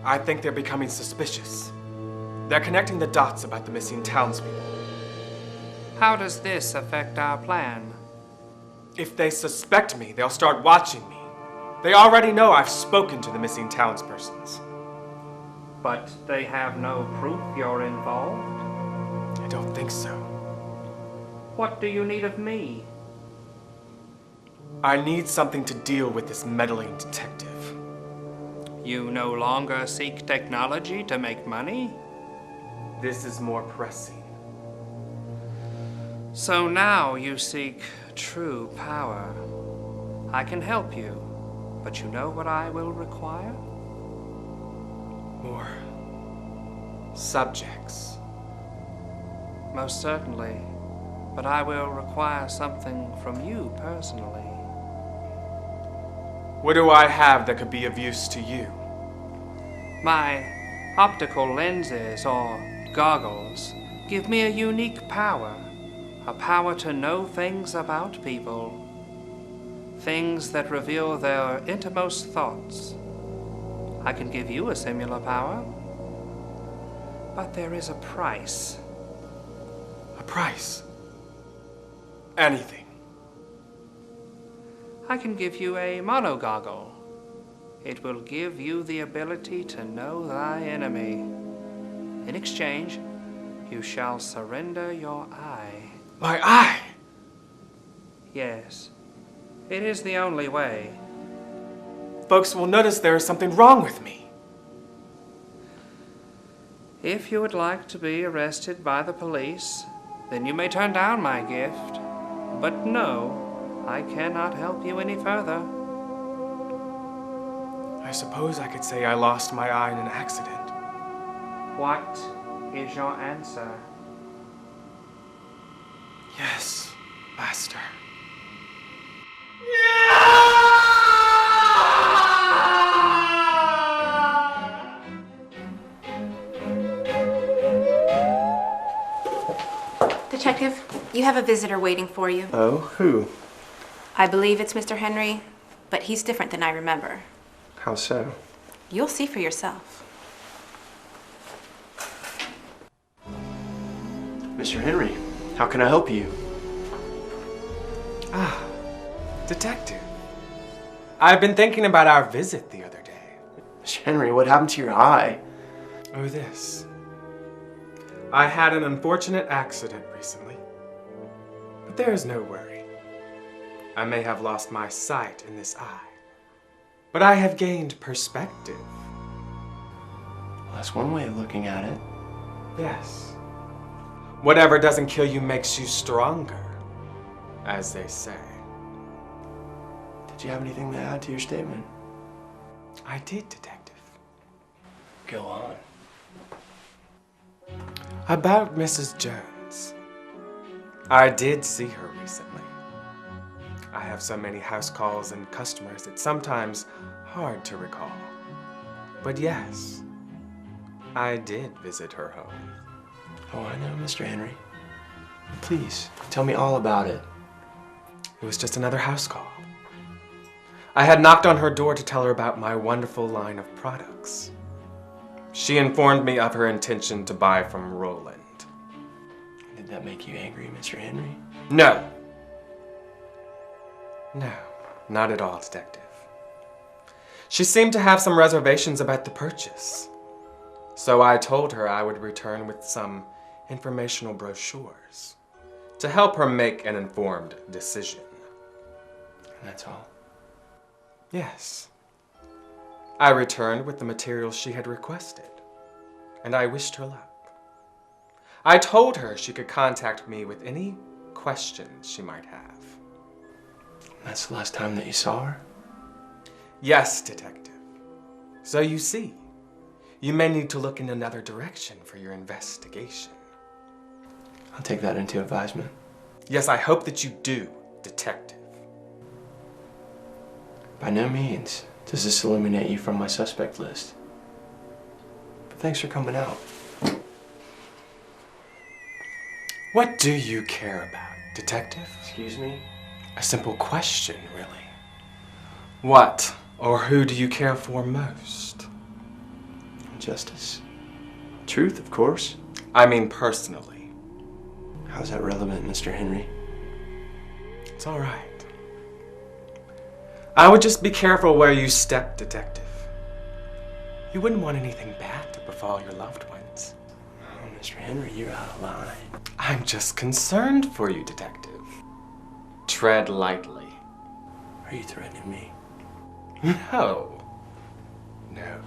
I think they're becoming suspicious. They're connecting the dots about the missing townspeople. How does this affect our plan? If they suspect me, they'll start watching me. They already know I've spoken to the missing townspersons. But they have no proof you're involved? I don't think so. What do you need of me? I need something to deal with this meddling detective. You no longer seek technology to make money? This is more pressing. So now you seek true power. I can help you. But you know what I will require? More subjects. Most certainly. But I will require something from you personally. What do I have that could be of use to you? My optical lenses or goggles give me a unique power. A power to know things about people. Things that reveal their innermost thoughts. I can give you a similar power, but there is a price. A price? Anything. I can give you a monogoggle. It will give you the ability to know thy enemy. In exchange, you shall surrender your eye. My eye? Yes. It is the only way. Folks will notice there is something wrong with me. If you would like to be arrested by the police, then you may turn down my gift. But no, I cannot help you any further. I suppose I could say I lost my eye in an accident. What is your answer? Yes, Master. Detective, you have a visitor waiting for you. Oh, who? I believe it's Mr. Henry, but he's different than I remember. How so? You'll see for yourself. Mr. Henry, how can I help you? Detective. I've been thinking about our visit the other day. Mr. Henry, what happened to your eye? Oh, this. I had an unfortunate accident recently. But there is no worry. I may have lost my sight in this eye, but I have gained perspective. Well, that's one way of looking at it. Yes. Whatever doesn't kill you makes you stronger, as they say. Did you have anything to add to your statement? I did, Detective. Go on. About Mrs. Jones. I did see her recently. I have so many house calls and customers, it's sometimes hard to recall. But yes, I did visit her home. Oh, I know, Mr. Henry. Please, tell me all about it. It was just another house call. I had knocked on her door to tell her about my wonderful line of products. She informed me of her intention to buy from Roland. Did that make you angry, Mr. Henry? No. No, not at all, Detective. She seemed to have some reservations about the purchase. So I told her I would return with some informational brochures to help her make an informed decision. That's all? Yes. I returned with the materials she had requested, and I wished her luck. I told her she could contact me with any questions she might have. That's the last time that you saw her? Yes, Detective. So you see, you may need to look in another direction for your investigation. I'll take that into advisement. Yes, I hope that you do, Detective. By no means does this eliminate you from my suspect list. But thanks for coming out. What do you care about, Detective? Excuse me? A simple question, really. What or who do you care for most? Justice. Truth, of course. I mean personally. How's that relevant, Mr. Henry? It's all right. I would just be careful where you step, Detective. You wouldn't want anything bad to befall your loved ones. Oh, Mr. Henry, you're out of line. I'm just concerned for you, Detective. Tread lightly. Are you threatening me? No. No.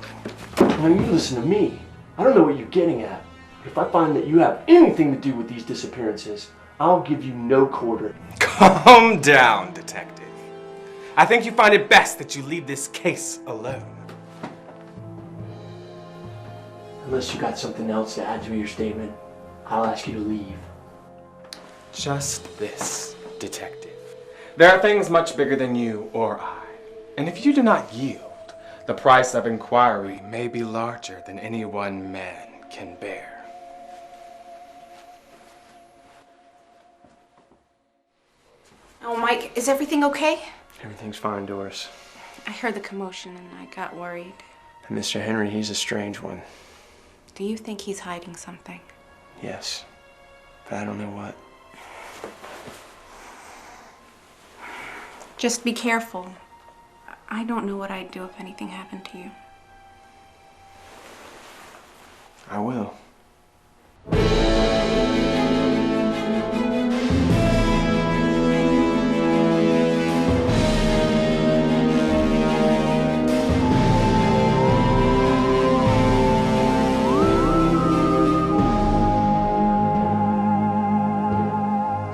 Now you listen to me. I don't know what you're getting at. If I find that you have anything to do with these disappearances, I'll give you no quarter. Calm down, Detective. I think you find it best that you leave this case alone. Unless you got something else to add to your statement, I'll ask you to leave. Just this, Detective. There are things much bigger than you or I. And if you do not yield, the price of inquiry may be larger than any one man can bear. Oh, Mike, is everything okay? Everything's fine, Doris. I heard the commotion and I got worried. And Mr. Henry, he's a strange one. Do you think he's hiding something? Yes, but I don't know what. Just be careful. I don't know what I'd do if anything happened to you. I will.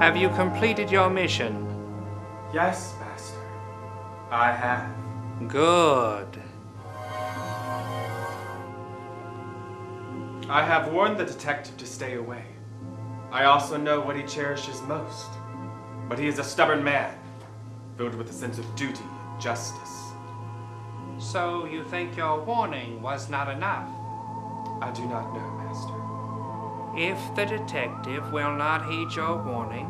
Have you completed your mission? Yes, Master. I have. Good. I have warned the detective to stay away. I also know what he cherishes most. But he is a stubborn man, filled with a sense of duty and justice. So you think your warning was not enough? I do not know, Master. If the detective will not heed your warning,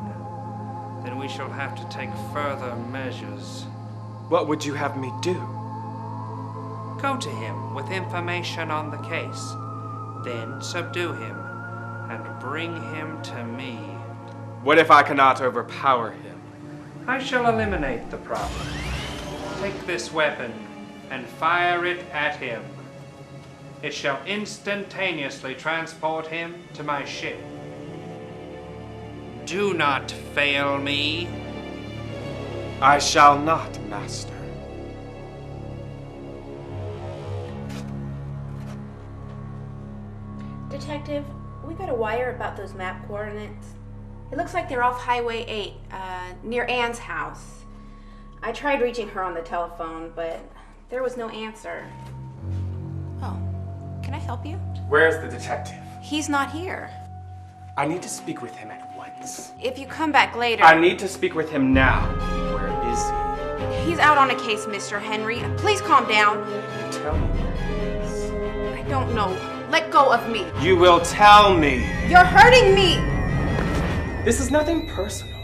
then we shall have to take further measures. What would you have me do? Go to him with information on the case, then subdue him and bring him to me. What if I cannot overpower him? I shall eliminate the problem. Take this weapon and fire it at him. it shall instantaneously transport him to my ship. Do not fail me. I shall not, Master. Detective, we got a wire about those map coordinates. It looks like they're off Highway 8, near Anne's house. I tried reaching her on the telephone, but there was no answer. Oh, can I help you? Where's the detective? He's not here. I need to speak with him at once. If you come back later... I need to speak with him now. Where is he? He's out on a case, Mr. Henry. Please calm down. Tell me where he is. I don't know. Let go of me. You will tell me. You're hurting me! This is nothing personal,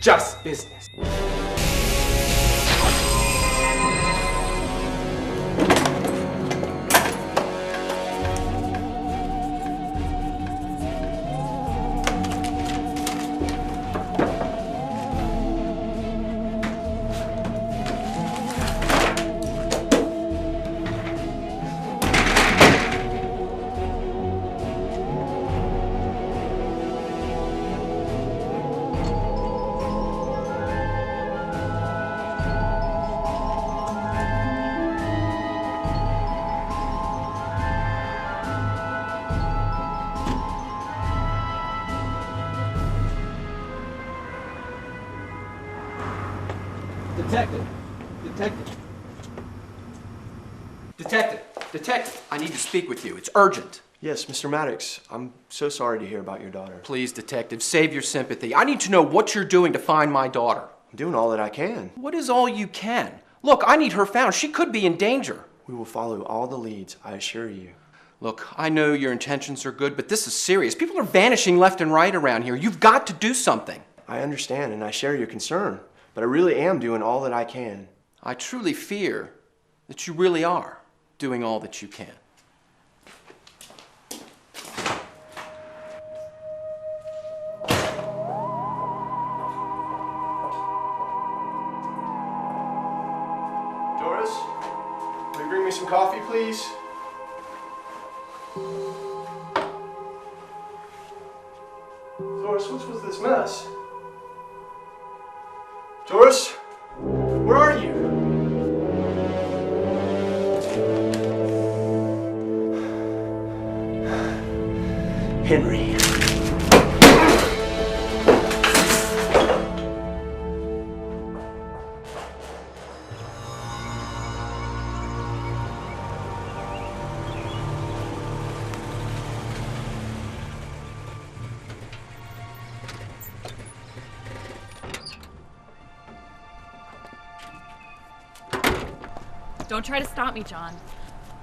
just business. Detective, I need to speak with you. It's urgent. Yes, Mr. Maddox, I'm so sorry to hear about your daughter. Please, Detective, save your sympathy. I need to know what you're doing to find my daughter. I'm doing all that I can. What is all you can? Look, I need her found. She could be in danger. We will follow all the leads, I assure you. Look, I know your intentions are good, but this is serious. People are vanishing left and right around here. You've got to do something. I understand, and I share your concern, but I really am doing all that I can. I truly fear that you really are doing all that you can. Doris, will you bring me some coffee, please? Doris, what was this mess? Doris, where are you? Henry. Don't try to stop me, John.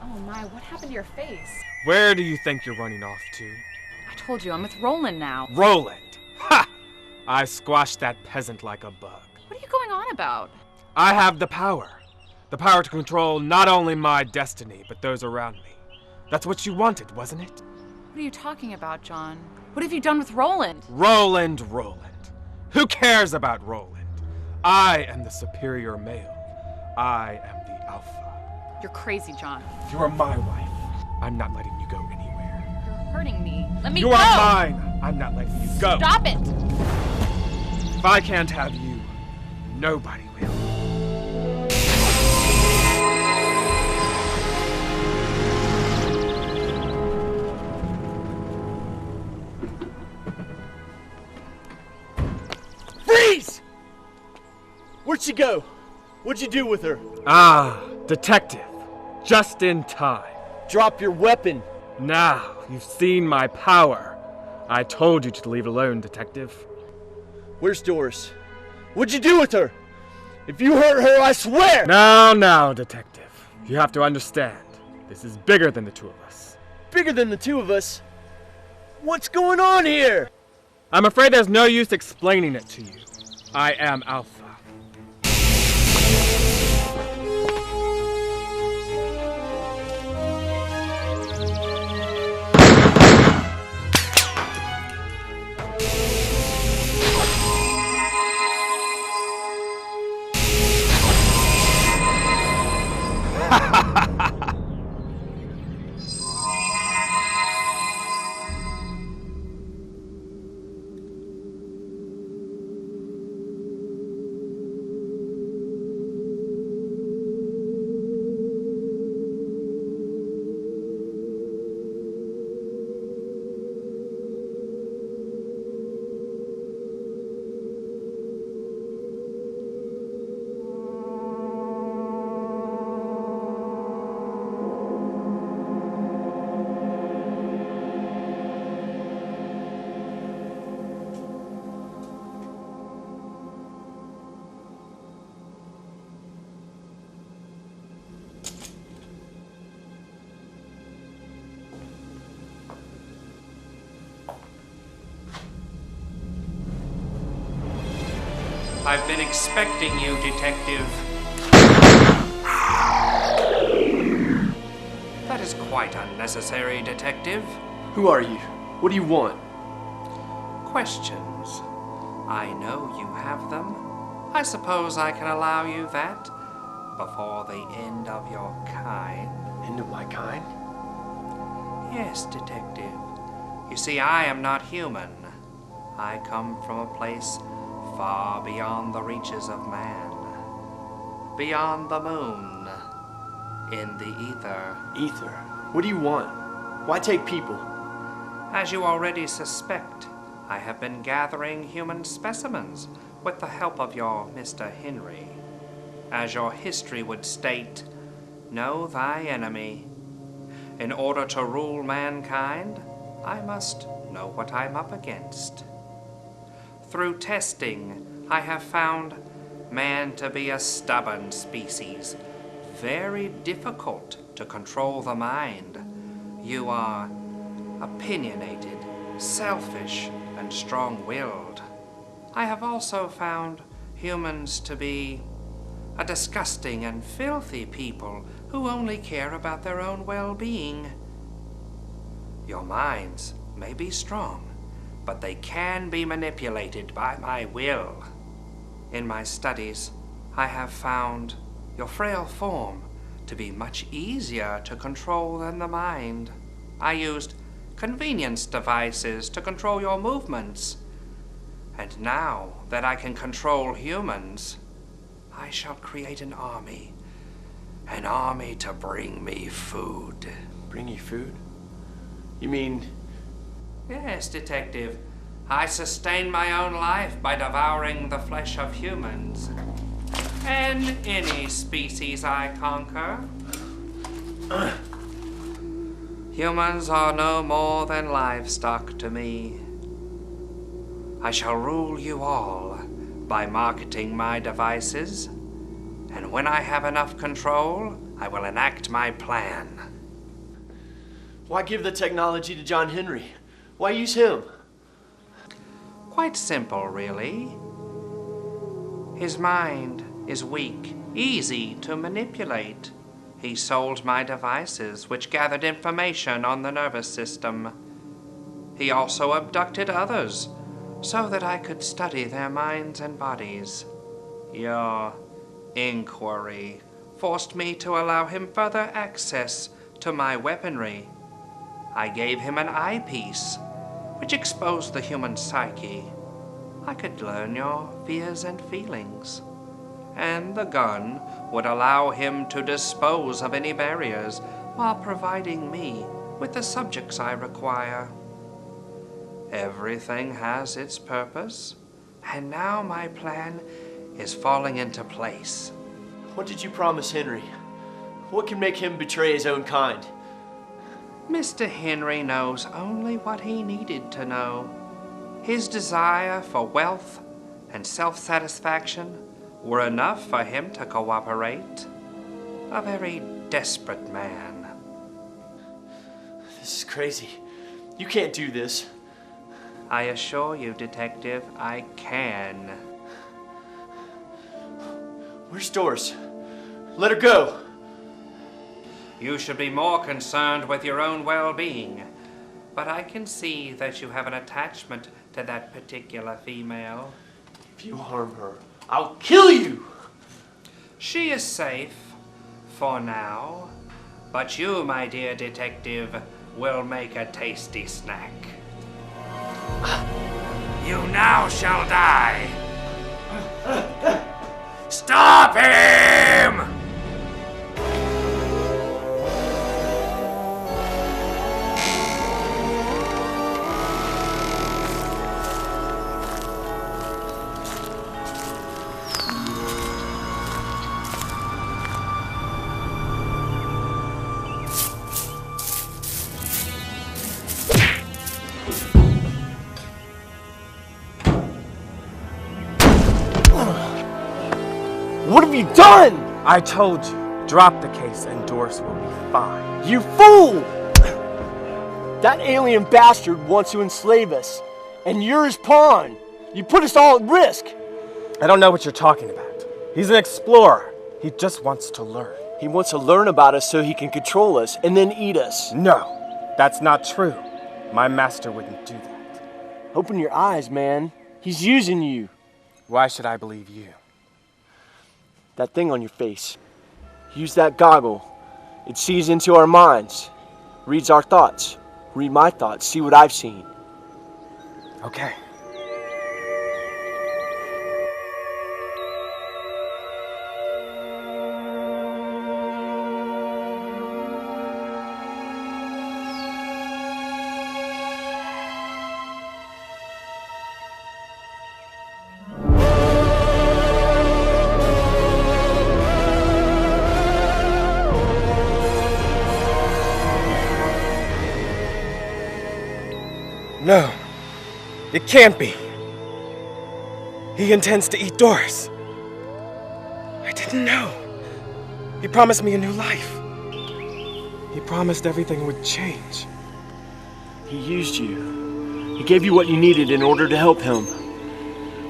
Oh my, what happened to your face? Where do you think you're running off to? I told you, I'm with Roland now. Roland! Ha! I squashed that peasant like a bug. What are you going on about? I have the power. The power to control not only my destiny, but those around me. That's what you wanted, wasn't it? What are you talking about, John? What have you done with Roland? Roland. Who cares about Roland? I am the superior male. I am the alpha. You're crazy, John. You are my wife. I'm not letting you go anywhere. You're hurting me. Let me go! You are mine. I'm not letting you go. Stop it! If I can't have you, nobody will. Freeze! Where'd she go? What'd you do with her? Ah, detective. Just in time. Drop your weapon. Now, you've seen my power. I told you to leave it alone, detective. Where's Doris? What'd you do with her? If you hurt her, I swear! Now, detective. You have to understand. This is bigger than the two of us. Bigger than the two of us? What's going on here? I'm afraid there's no use explaining it to you. I am Alpha. I've been expecting you, Detective. That is quite unnecessary, Detective. Who are you? What do you want? Questions. I know you have them. I suppose I can allow you that before the end of your kind. End of my kind? Yes, Detective. You see, I am not human. I come from a place far beyond the reaches of man. Beyond the moon. In the ether. Ether? What do you want? Why take people? As you already suspect, I have been gathering human specimens with the help of your Mr. Henry. As your history would state, know thy enemy. In order to rule mankind, I must know what I'm up against. Through testing, I have found man to be a stubborn species, very difficult to control the mind. You are opinionated, selfish, and strong-willed. I have also found humans to be a disgusting and filthy people who only care about their own well-being. Your minds may be strong, but they can be manipulated by my will. In my studies, I have found your frail form to be much easier to control than the mind. I used convenience devices to control your movements. And now that I can control humans, I shall create an army. An army to bring me food. Bring you food? You mean... Yes, Detective. I sustain my own life by devouring the flesh of humans. And any species I conquer. Humans are no more than livestock to me. I shall rule you all by marketing my devices, and when I have enough control, I will enact my plan. Why give the technology to John Henry? Why use him? Quite simple, really. His mind is weak, easy to manipulate. He sold my devices, which gathered information on the nervous system. He also abducted others, so that I could study their minds and bodies. Your inquiry forced me to allow him further access to my weaponry. I gave him an eyepiece, which exposed the human psyche. I could learn your fears and feelings. And the gun would allow him to dispose of any barriers while providing me with the subjects I require. Everything has its purpose, and now my plan is falling into place. What did you promise Henry? What can make him betray his own kind? Mr. Henry knows only what he needed to know. His desire for wealth and self-satisfaction were enough for him to cooperate. A very desperate man. This is crazy. You can't do this. I assure you, Detective, I can. Where's Doris? Let her go. You should be more concerned with your own well-being. But I can see that you have an attachment to that particular female. If you harm her, I'll kill you! She is safe, for now. But you, my dear detective, will make a tasty snack. You now shall die! Stop him! What have you done? I told you, drop the case and Doris will be fine. You fool! That alien bastard wants to enslave us, and you're his pawn. You put us all at risk. I don't know what you're talking about. He's an explorer. He just wants to learn. He wants to learn about us so he can control us and then eat us. No, that's not true. My master wouldn't do that. Open your eyes, man. He's using you. Why should I believe you? That thing on your face. Use that goggle. It sees into our minds. Reads our thoughts. Read my thoughts. See what I've seen. Okay. No, it can't be. He intends to eat Doris. I didn't know. He promised me a new life. He promised everything would change. He used you. He gave you what you needed in order to help him.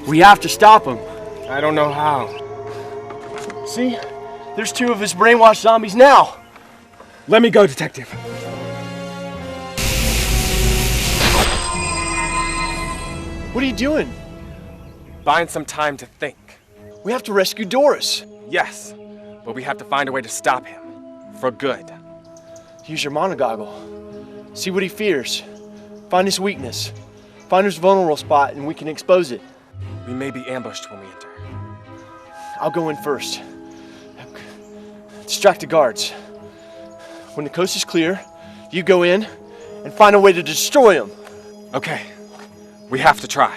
We have to stop him. I don't know how. See? There's 2 of his brainwashed zombies now. Let me go, Detective. What are you doing? Buying some time to think. We have to rescue Doris. Yes, but we have to find a way to stop him. For good. Use your monogoggle. See what he fears. Find his weakness. Find his vulnerable spot and we can expose it. We may be ambushed when we enter. I'll go in first. Distract the guards. When the coast is clear, you go in and find a way to destroy him. Okay. We have to try.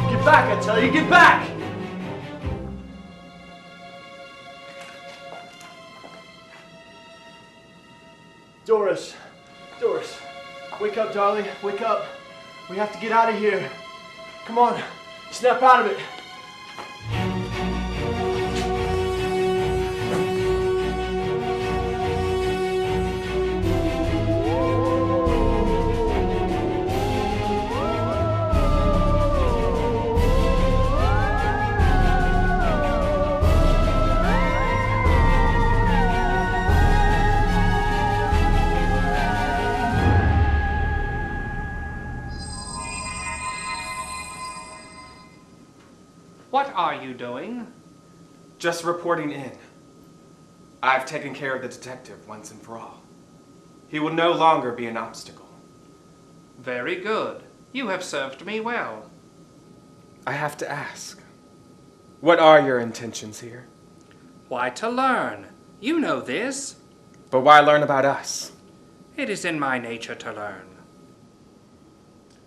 Get back, I tell you, get back! Doris, wake up, darling, wake up. We have to get out of here. Come on, snap out of it. What are you doing? Just reporting in. I've taken care of the detective once and for all. He will no longer be an obstacle. Very good. You have served me well. I have to ask, what are your intentions here? Why, to learn. You know this. But why learn about us? It is in my nature to learn.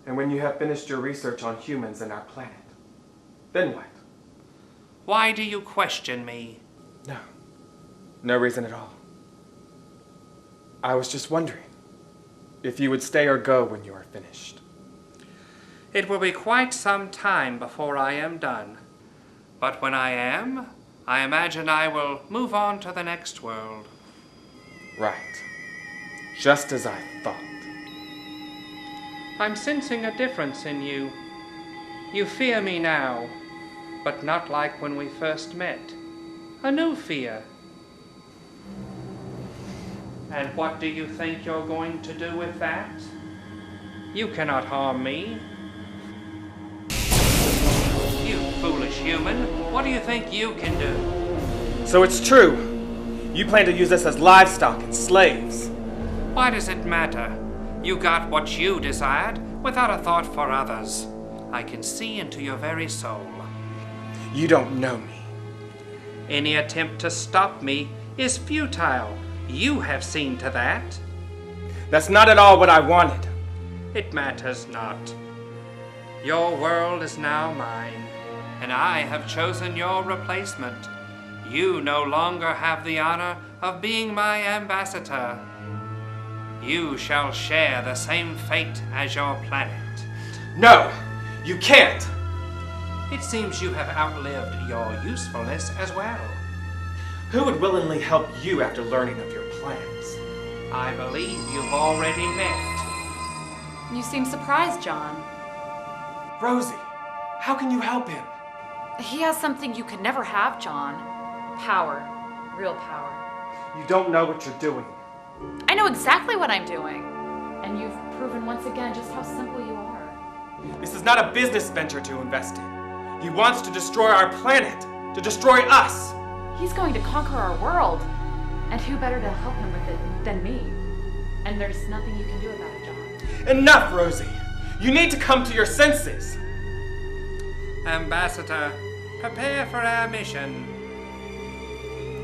And when you have finished your research on humans and our planet, then what? Why do you question me? No reason at all. I was just wondering if you would stay or go when you are finished. It will be quite some time before I am done. But when I am, I imagine I will move on to the next world. Right. Just as I thought. I'm sensing a difference in you. You fear me now, but not like when we first met. A new fear. And what do you think you're going to do with that? You cannot harm me. You foolish human, what do you think you can do? So it's true. You plan to use us as livestock and slaves. Why does it matter? You got what you desired without a thought for others. I can see into your very soul. You don't know me. Any attempt to stop me is futile. You have seen to that. That's not at all what I wanted. It matters not. Your world is now mine, and I have chosen your replacement. You no longer have the honor of being my ambassador. you shall share the same fate as your planet. No, you can't. It seems you have outlived your usefulness as well. Who would willingly help you after learning of your plans? I believe you've already met. You seem surprised, John. Rosie, how can you help him? He has something you could never have, John. Power. Real power. You don't know what you're doing. I know exactly what I'm doing. And you've proven once again just how simple you are. This is not a business venture to invest in. He wants to destroy our planet, to destroy us. He's going to conquer our world. And who better to help him with it than me? And there's nothing you can do about it, John. Enough, Rosie. You need to come to your senses. Ambassador, prepare for our mission.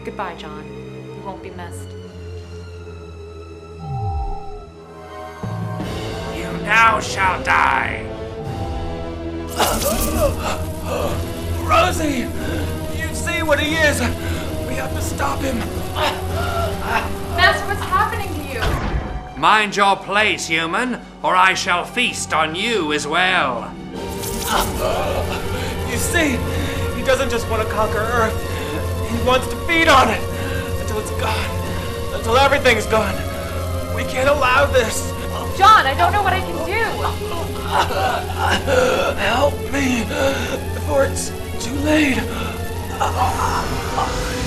Goodbye, John. You won't be missed. You now shall die. Rosie! You see what he is! We have to stop him! Master, what's happening to you? Mind your place, human, or I shall feast on you as well. You see, he doesn't just want to conquer Earth. He wants to feed on it until it's gone. Until everything's gone. We can't allow this. John, I don't know what I can do. Help me before it's too late.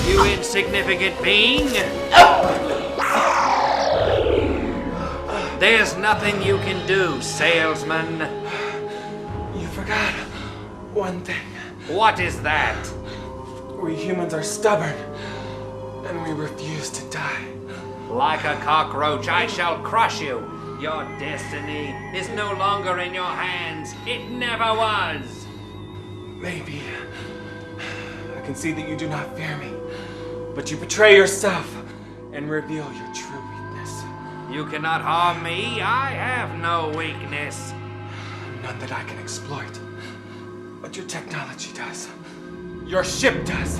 You insignificant being. There's nothing you can do, salesman. You forgot one thing. What is that? We humans are stubborn, and we refuse to die. Like a cockroach, I shall crush you. Your destiny is no longer in your hands. It never was. Maybe. I can see that you do not fear me, but you betray yourself and reveal your true weakness. You cannot harm me. I have no weakness. None that I can exploit. But your technology does. Your ship does.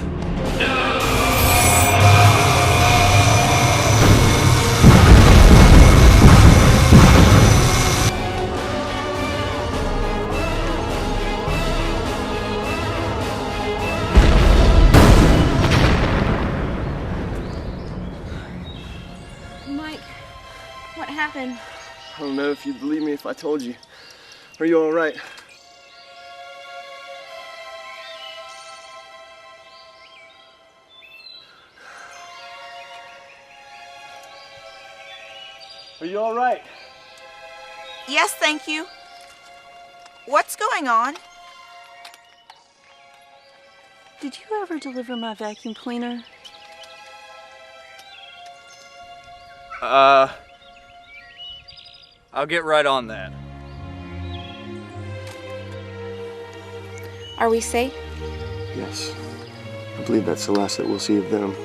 Mike, what happened? I don't know if you'd believe me if I told you. Are you all right? Are you all right? Yes, thank you. What's going on? Did you ever deliver my vacuum cleaner? I'll get right on that. Are we safe? Yes. I believe that's the last that we'll see of them.